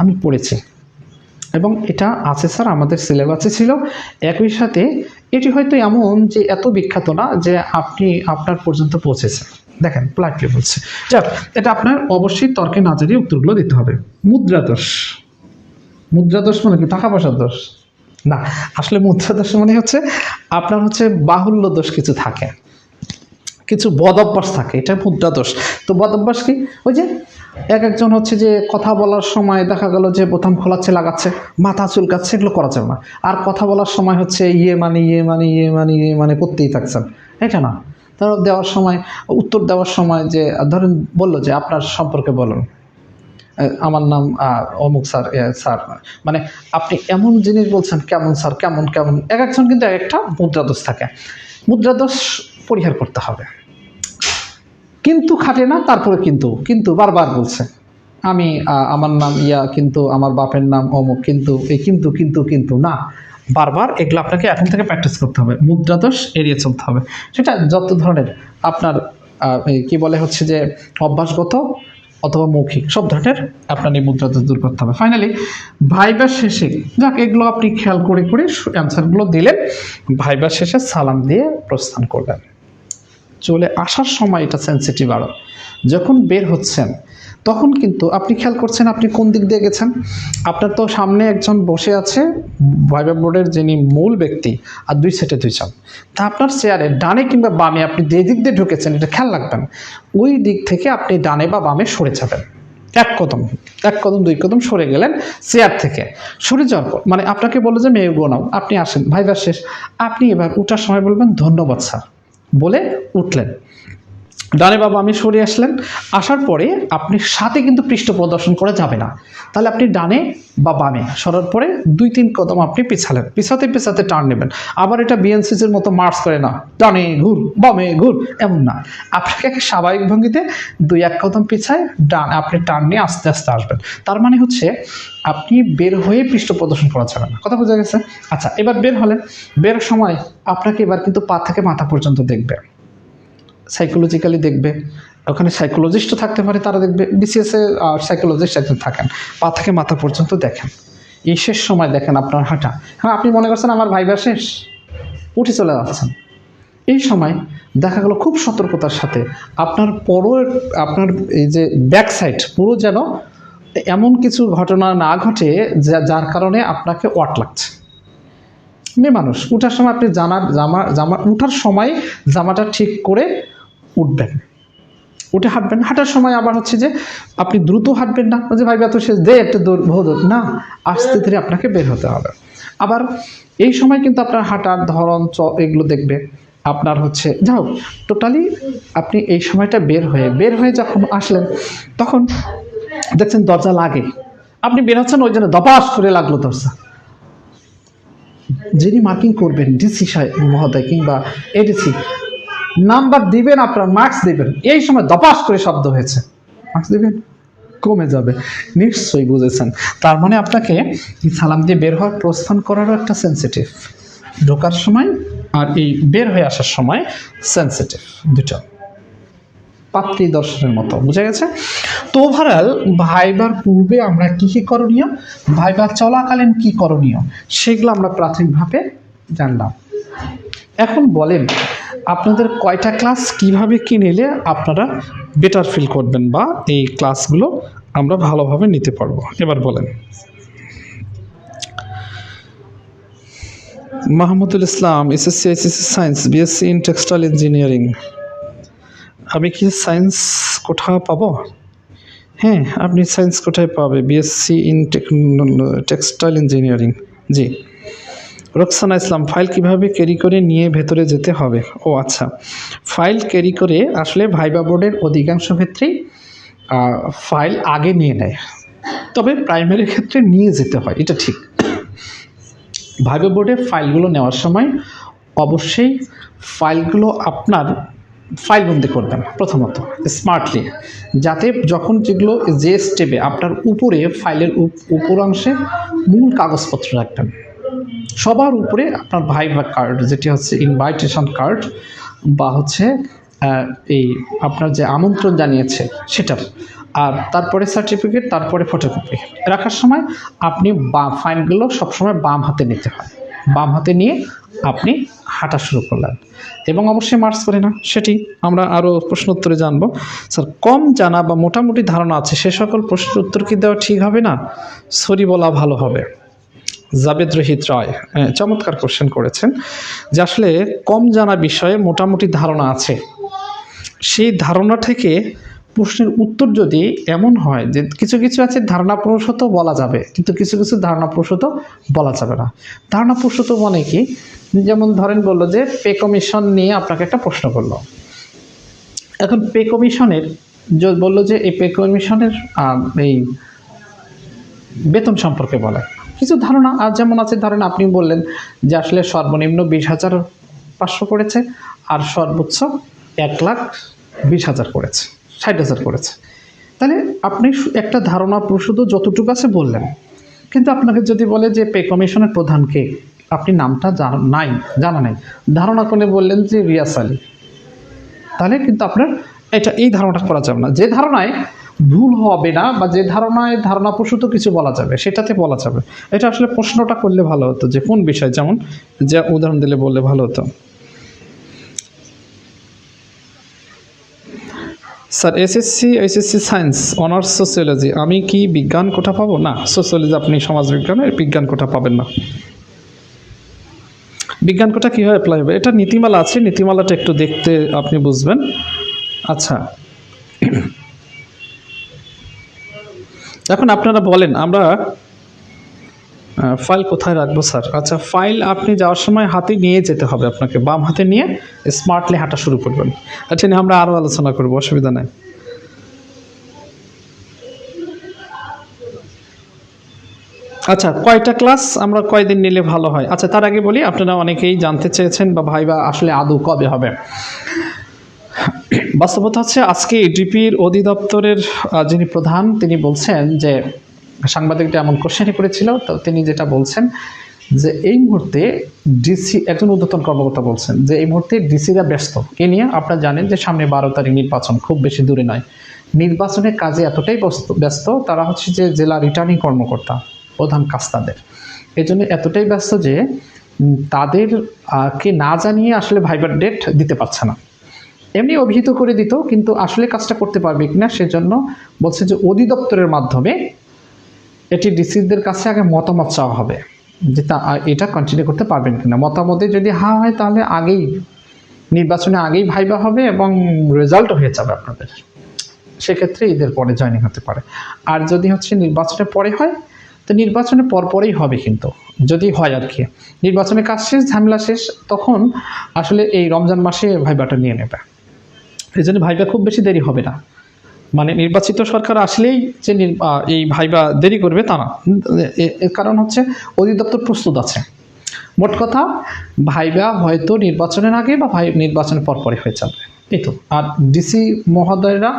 আমি পড়েছি, এবং এটা আছে স্যার আমাদের সিলেবাসে ছিল। একই সাথে এটি হয়তো এমন যে এত বিখ্যাত না যে আপনি আপনার পর্যন্ত পৌঁছেছে। দেখেন প্লাটলি বলছে, যাক এটা আপনার অবশ্যই তর্কে না জড়িয়ে উত্তরগুলো দিতে হবে। মুদ্রা দোষ, মুদ্রা দোষ মানে কি টাকা পয়সার দোষ না, আসলে মুদ্রা দোষ মানে হচ্ছে আপনার হচ্ছে বাহুল্য দোষ কিছু থাকে, কিছু বদ অভ্যাস থাকে, এটা মুদ্রা দোষ। তো বদ অভ্যাস কি? ওই যে একজন হচ্ছে যে কথা বলার সময় দেখা গেল যে বোতাম খোলাচ্ছে, লাগাচ্ছে, মাথা চুলকাচ্ছে, এগুলো করা যাবে না। আর কথা বলার সময় হচ্ছে ইয়ে মানে করতেই থাকছেন, এটা না। ধরো দেওয়ার সময়, উত্তর দেওয়ার সময় যে ধরেন বললো যে আপনার সম্পর্কে বলুন, আমার নাম অমুক স্যার, স্যার মানে আপনি এমন জিনিস বলছেন, কেমন স্যার, কেমন কেমন, এক একজন কিন্তু এক একটা মুদ্রাদোষ থাকে। মুদ্রাদোষ পরিহার করতে হবে। কিন্তু খাটে না, তারপরে কিন্তু কিন্তু বারবার বলছে, আমি আমার নাম ইয়া, কিন্তু আমার বাপের নাম অমুক, কিন্তু এই কিন্তু কিন্তু কিন্তু না, বারবার এগুলো আপনাকে এখন থেকে প্র্যাকটিস করতে হবে। মুদ্রাদোষ এড়িয়ে চলতে হবে। সেটা যত ধরনের আপনার কি বলে হচ্ছে যে অভ্যাসগত অথবা মৌখিক, সব ধরনের আপনার এই মুদ্রাদোষ দূর করতে হবে। ফাইনালি ভাইবার শেষে, যাক এগুলো আপনি খেয়াল করে করে অ্যান্সারগুলো দিলেন, ভাইবার শেষে সালাম দিয়ে প্রস্থান করলেন। চলে আসার সময় এটা সেন্সিটিভ আরও, যখন বের হচ্ছেন তখন কিন্তু আপনি খেয়াল করছেন আপনি কোন দিক দিয়ে গেছেন। আপনার তো সামনে একজন বসে আছে ভাইবা বোর্ডের যিনি মূল ব্যক্তি, আর দুই সেটে দুইজন। তা আপনার চেয়ারে ডানে কিংবা বামে আপনি যে দিক দিয়ে ঢুকেছেন এটা খেয়াল রাখবেন, ওই দিক থেকে আপনি ডানে বা বামে সরে যাবেন। এক কদম দুই কদম সরে গেলেন চেয়ার থেকে। সরে যাওয়ার পর মানে আপনাকে বললো যে মেয়ে গোনাও, আপনি আসেন, ভাইবার শেষ, আপনি এবার উঠার সময় বলবেন ধন্যবাদ স্যার বলে উঠলেন, ডানে বা বামে সরে আসলেন। আসার পরে আপনি সাথে কিন্তু পৃষ্ঠ প্রদর্শন করে যাবে না, তাহলে আপনি ডানে বা বামে সরার পরে 2-3 কদম আপনি পিছালেন, পিছাতে টার্ন নেবেন। আবার এটা বিএনসিসির মতো মার্চ করে না, ডানে ঘুর বামে ঘুর, এমন না। আপনাকে স্বাভাবিক ভঙ্গিতে 2-1 কদম পিছায় ডান আপনি টার্ন নিয়ে আস্তে আস্তে আসবেন। তার মানে হচ্ছে আপনি বের হয়ে পৃষ্ঠ প্রদর্শন করা যাবে না। কথা বোঝা গেছে? আচ্ছা, এবার বের হলেন, বের সময় আপনাকে এবার কিন্তু পা থেকে মাথা পর্যন্ত দেখবে, সাইকোলজিক্যালি দেখবে। ওখানে সাইকোলজিস্টও থাকতে পারে, তারা দেখবে, বিসিএসে সাইকোলজিস্ট একজন থাকেন, পা থেকে মাথা পর্যন্ত দেখেন। এই শেষ সময় দেখেন আপনার হাঁটা, হ্যাঁ আপনি মনে করছেন আমার ভাইবার শেষ, উঠে চলে যাচ্ছেন। এই সময় দেখা গেল খুব সতর্কতার সাথে আপনার আপনার এই যে ব্যাক সাইড পুরো যেন এমন কিছু ঘটনা না ঘটে যার কারণে আপনাকে ওয়াট লাগছে। মেয়ে মানুষ, উঠার সময় আপনি জামা উঠার সময় জামাটা ঠিক করে উঠবেন, উঠে হাঁটবেন। হাঁটার সময় আবার হচ্ছে যে আপনি দ্রুত হাঁটবেন না, যে ভাই এত শেষ দে একটা দৌড় না, আস্তে ধীরে আপনাকে বের হতে হবে। আবার এই সময় কিন্তু আপনার হাঁটার ধরন এগুলো দেখবে আপনার হচ্ছে যাও টোটালি। আপনি এই সময়টা বের হয়ে যখন আসলেন তখন দেখছেন দরজা লাগে, আপনি বের হচ্ছেন, ওই জন্য দপাস করে লাগলো দরজা। যিনি মার্কিং করবেন, ডিসি সাহেব মহোদয় কিংবা এডিসি, নাম্বার দিবেন, আপনার মার্কস দিবেন, এই সময় দপাস করে শব্দ হয়েছে, মার্কস দিবেন কমে যাবে। নিশ্চয়ই বুঝেছেন। তার মানে আপনাকে সালাম দিয়ে বের হওয়ার প্রস্থান করারও একটা সেন্সিটিভ, ঢোকার সময় আর এই বের হয়ে আসার সময় সেন্সিটিভ, দুটো পাত্রী দর্শনের মতো। বুঝা গেছে? তো ওভারঅল ভাইবার পূর্বে আমরা কী কী করণীয়, ভাইবার চলাকালীন কী করণীয়, সেগুলো আমরা প্রাথমিকভাবে জানলাম। এখন বলেন আপনাদের কয়টা ক্লাস, কিভাবে কি নিলে আপনারা বেটার ফিল করবেন বা এই ক্লাসগুলো আমরা ভালোভাবে নিতে পারবো, এবার বলেন। Mahmudul Islam, SSC HSC science, BSc in textile engineering. আমি কি সায়েন্স কোথাও পাবো? হ্যাঁ, আপনি সায়েন্স কোথায় পাবে? BSc in textile engineering. G. Roksana Islam, file কিভাবে ক্যারি করে নিয়ে ভেতরে যেতে হবে? ও আচ্ছা, ফাইল ক্যারি করে আসলে ভাইবা বোর্ডের অধিকাংশ ক্ষেত্রেই ফাইল আগে নিয়ে নেয়, তবে প্রাইমারির ক্ষেত্রে নিয়ে যেতে হয়, এটা ঠিক। ভাইবা বোর্ডে ফাইলগুলো নেওয়ার সময় অবশ্যই ফাইলগুলো আপনার ফাইলবন্দি করবেন প্রথমত স্মার্টলি, যাতে যখন যেগুলো যে স্টেপে আপনার উপরে ফাইলের উপরাংশে মূল কাগজপত্র রাখবেন, সবার উপরে আপনার ভাইবা কার্ড, যেটি হচ্ছে ইনভাইটেশন কার্ড বা হচ্ছে এই আপনার যে আমন্ত্রণ জানিয়েছে সেটার, আর তারপরে সার্টিফিকেট, তারপরে ফটোকপি রাখার সময় আপনি ফাইলগুলো সবসময় বাম হাতে নিতে হয়। বাম হাতে নিয়ে আপনি হাঁটা শুরু করলেন এবং অবশ্যই মার্চ করে না, সেটি আমরা আরও প্রশ্ন উত্তরে জানবো। স্যার, কম জানা বা মোটামুটি ধারণা আছে সে সকল প্রশ্নের উত্তর কি দেওয়া ঠিক হবে না, সরি বলা ভালো হবে? জাবেদ রহিত রায় চমৎকার কোশ্চেন করেছেন যে আসলে কম জানা বিষয়ে মোটামুটি ধারণা আছে, সেই ধারণা থেকে প্রশ্নের উত্তর যদি এমন হয় যে কিছু কিছু আছে ধারণাপ্রসূত বলা যাবে, কিন্তু কিছু কিছু ধারণাপ্রসূত বলা যাবে না। ধারণাপ্রসূত মানে কি, যেমন ধরেন বললো যে পে কমিশন নিয়ে আপনাকে একটা প্রশ্ন করলো, এখন পে কমিশনের বললো যে এই পে কমিশনের এই বেতন সম্পর্কে বলে কিছু ধারণা। আর যেমন আছে ধরেন আপনি বললেন যে আসলে সর্বনিম্ন 20,500 করেছে আর সর্বোচ্চ 1,20,000 করেছে, 60,000 করেছে, তাহলে আপনি একটা ধারণা প্রসূত যতটুকু আছে বললেন। কিন্তু আপনাকে যদি বলে যে পে কমিশনের প্রধানকে, আপনি নামটা জানা নাই, ধারণা করে বললেন যে রিয়াস আলী, তাহলে কিন্তু আপনার এই ধারণাটা করা যাবে না। যে ধারণায় ভুল হবে না বা যে ধারণায় ধারণাপ্রসূত কিছু বলা যাবে সেটাতে বলা যাবে। এটা আসলে প্রশ্নটা করলে ভালো হতো যে কোন বিষয়, যেমন যে উদাহরণ দিলে বললে ভালো হতো। Sir, HSC science honours sociology, আমি কি বিজ্ঞান কোটা পাবো? না, সোসিওলজি আপনি সমাজবিজ্ঞানের বিজ্ঞান কোটা পাবেন না। বিজ্ঞান কোটা কীভাবে অ্যাপ্লাই হবে, এটা নীতিমালা আছে, নীতিমালাটা একটু দেখতে আপনি বুঝবেন। আচ্ছা, এখন আপনারা বলেন আমরা ফাইল কোথায় রাখবো স্যার? আচ্ছা, ফাইল আপনি যাওয়ার সময় হাতে নিয়ে যেতে হবে, আপনাকে বাম হাতে নিয়ে স্মার্টলি হাঁটা শুরু করবেন। আচ্ছা, নিয়ে আমরা আরও আলোচনা করবো, অসুবিধা নেই। আচ্ছা, কয়টা ক্লাস আমরা কয়দিন নিলে ভালো হয়? আচ্ছা, তার আগে বলি, আপনারা অনেকেই জানতে চেয়েছেন বা ভাইবা আসলে আদৌ কবে হবে। বাস্তবতা হচ্ছে আজকে এডিপির অধিদপ্তরের যিনি প্রধান তিনি বলছেন যে সাংবাদিকটা এমন কোশ্চেনই করেছিল, তো তিনি যেটা বলছেন যে এই মুহূর্তে ডিসি, একজন ঊর্ধ্বতন কর্মকর্তা বলছেন যে এই মুহূর্তে ডিসিরা ব্যস্ত। কে নিয়ে? আপনারা জানেন যে সামনে 12 তারিখ নির্বাচন, খুব বেশি দূরে নয়। নির্বাচনের কাজে এতটাই ব্যস্ত, তারা হচ্ছে যে জেলা রিটার্নিং কর্মকর্তা, প্রধান কাজ তাদের, এই জন্য এতটাই ব্যস্ত যে তাদের কে না জানিয়ে আসলে ভাইবার ডেট দিতে পারছে না। এমনি অভিহিত করে দিত, কিন্তু আসলে কাজটা করতে পারবে কিনা সেজন্য বলছে যে অধিদপ্তরের মাধ্যমে এটি ডিসিদের কাছে আগে মতামত চাওয়া হবে যে এটা কন্টিনিউ করতে পারবেন কিনা। মতামতে যদি হ্যাঁ হয় তাহলে নির্বাচনে আগেই ভাইবা হবে এবং রেজাল্ট হয়ে যাবে আপনাদের, সেক্ষেত্রে ঈদের পরে জয়েনিং হতে পারে। আর যদি হচ্ছে নির্বাচনের পরে হয় তো নির্বাচনের পরপরেই হবে, কিন্তু যদি হয় আর কি, নির্বাচনের কাজ শেষ, ঝামেলা শেষ, তখন আসলে এই রমজান মাসে ভাইবাটা নিয়ে নেবে। এই জন্য ভাইবা খুব বেশি দেরি হবে না, মানে নির্বাচিত সরকার আসলেই যে এই ভাইবা দেরি করবে তা না। এর কারণ হচ্ছে অধিদপ্তর প্রস্তুত আছে। মোট কথা ভাইবা হয়তো নির্বাচনের আগে বা নির্বাচনের পরপরই হয়ে যাবে, এই তো। আর ডিসি মহোদয়রা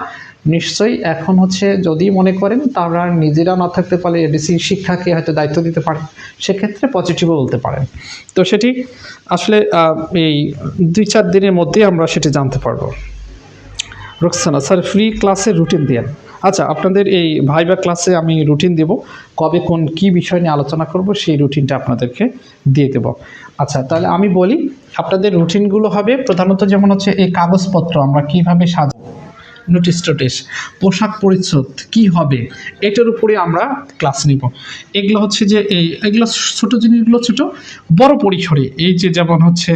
নিশ্চয়ই এখন হচ্ছে যদি মনে করেন তারা নিজেরা না থাকতে পারে, ডিসি শিক্ষাকে হয়তো দায়িত্ব দিতে পারে, সেক্ষেত্রে পজিটিভও বলতে পারেন। তো সেটি আসলে এই 2-4 দিনের মধ্যেই আমরা সেটি জানতে পারবো। রোকসানা, স্যার ফ্রি ক্লাসের রুটিন দেন। আচ্ছা, আপনাদের এই ভাইবা ক্লাসে আমি রুটিন দেব, কবে কোন কি বিষয় নিয়ে আলোচনা করব সেই রুটিনটা আপনাদেরকে দিয়ে দেব। আচ্ছা, তাহলে আমি বলি আপনাদের রুটিনগুলো হবে প্রধানত যেমন হচ্ছে এই কাগজপত্র আমরা কিভাবে সাজাবো, নোটিশ টোটিশ, পোশাক পরিচ্ছদ কি হবে, এটার উপরে আমরা ক্লাস নিব। এগুলো হচ্ছে যে এগুলো ছোটো জিনিসগুলো ছোটো, বড় পরিসরে এই যে যেমন হচ্ছে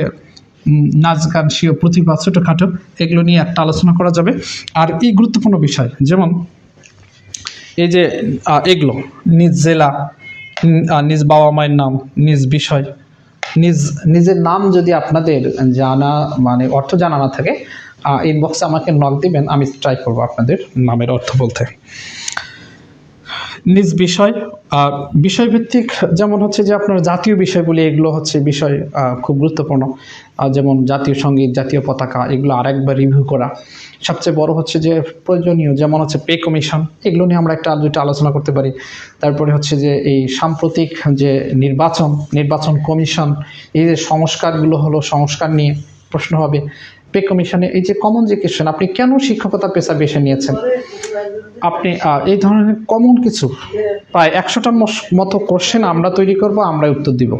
নাচ গান, স্বীয় প্রতিভা, ছোটোখাটো এগুলো নিয়ে একটা আলোচনা করা যাবে। আর এই গুরুত্বপূর্ণ বিষয় যেমন এই যে এগুলো নিজ জেলা, নিজ বাবা মায়ের নাম, নিজ বিষয়, নিজের নাম যদি আপনাদের জানা মানে অর্থ জানা না থাকে ইনবক্সে আমাকে নক দিবেন, আমি ট্রাই করব আপনাদের নামের অর্থ বলতে। নিজ বিষয়, বিষয়ভিত্তিক যেমন হচ্ছে যে আপনার জাতীয় বিষয়গুলি, এগুলো হচ্ছে বিষয় খুব গুরুত্বপূর্ণ, যেমন জাতীয় সঙ্গীত, জাতীয় পতাকা, এগুলো আরেকবার রিভিউ করা। সবচেয়ে বড় হচ্ছে যে প্রয়োজনীয় যেমন হচ্ছে পে কমিশন, এগুলো নিয়ে আমরা দুইটা আলোচনা করতে পারি। তারপরে হচ্ছে যে এই সাম্প্রতিক যে নির্বাচন কমিশন, এই যে সংস্কারগুলো হলো, সংস্কার নিয়ে প্রশ্ন হবে। পে কমিশনে এই যে কমন যে কোয়েশ্চেন, আপনি কেন শিক্ষকতা পেশা বেছে নিয়েছেন, আপনি এই ধরনের কমন কিছু প্রায় 100টার মতো কোশ্চেন আমরা তৈরি করব, আমরাই উত্তর দিব।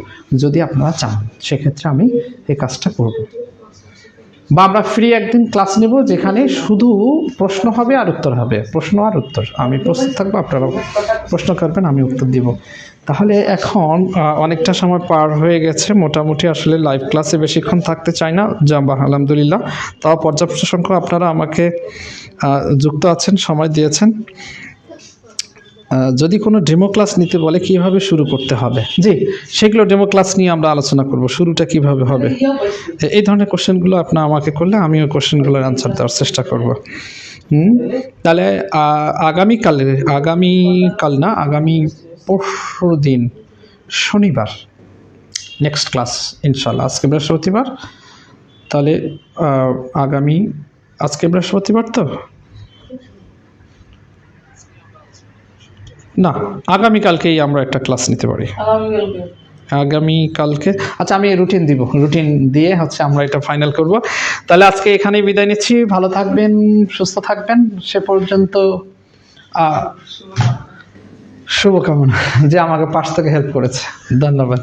যদি আপনারা চান সেক্ষেত্রে আমি এই কাজটা করব। বা আমরা ফ্রি একদিন ক্লাস নেব যেখানে শুধু প্রশ্ন হবে আর উত্তর হবে, প্রশ্ন আর উত্তর। আমি প্রস্তুত থাকবো, আপনারা প্রশ্ন করবেন, আমি উত্তর দিব। তাহলে এখন অনেকটা সময় পার হয়ে গেছে মোটামুটি। আসলে লাইভ ক্লাসে বেশিক্ষণ থাকতে চাই না, যা আলহামদুলিল্লাহ তাও পর্যাপ্ত সংখ্যক আপনারা আমাকে যুক্ত আছেন, সময় দিয়েছেন। যদি কোনো ডেমো ক্লাস নিতে বলে কিভাবে শুরু করতে হবে, জি সেগুলো ডেমো ক্লাস নিয়ে আমরা আলোচনা করব, শুরুটা কিভাবে হবে। এই ধরনের কোশ্চেনগুলো আপনার আমাকে করলে আমি ওই কোশ্চেনগুলোর আনসার দেওয়ার চেষ্টা করব। তাহলে আগামী পরশু দিন শনিবার নেক্সট ক্লাস ইনশাল্লাহ। আজকে বৃহস্পতিবার, তাহলে আজকে বৃহস্পতিবার তো না, আগামীকালকেই আমরা একটা ক্লাস নিতে পারি। আগামীকালকে আচ্ছা, আমি রুটিন দিব, রুটিন দিয়ে আমরা এটা ফাইনাল করব। তাহলে আজকে এখানেই বিদায় নিচ্ছি। ভালো থাকবেন, সুস্থ থাকবেন, সে পর্যন্ত শুভকামনা। যে আমাকে পাশ থেকে হেল্প করেছে, ধন্যবাদ।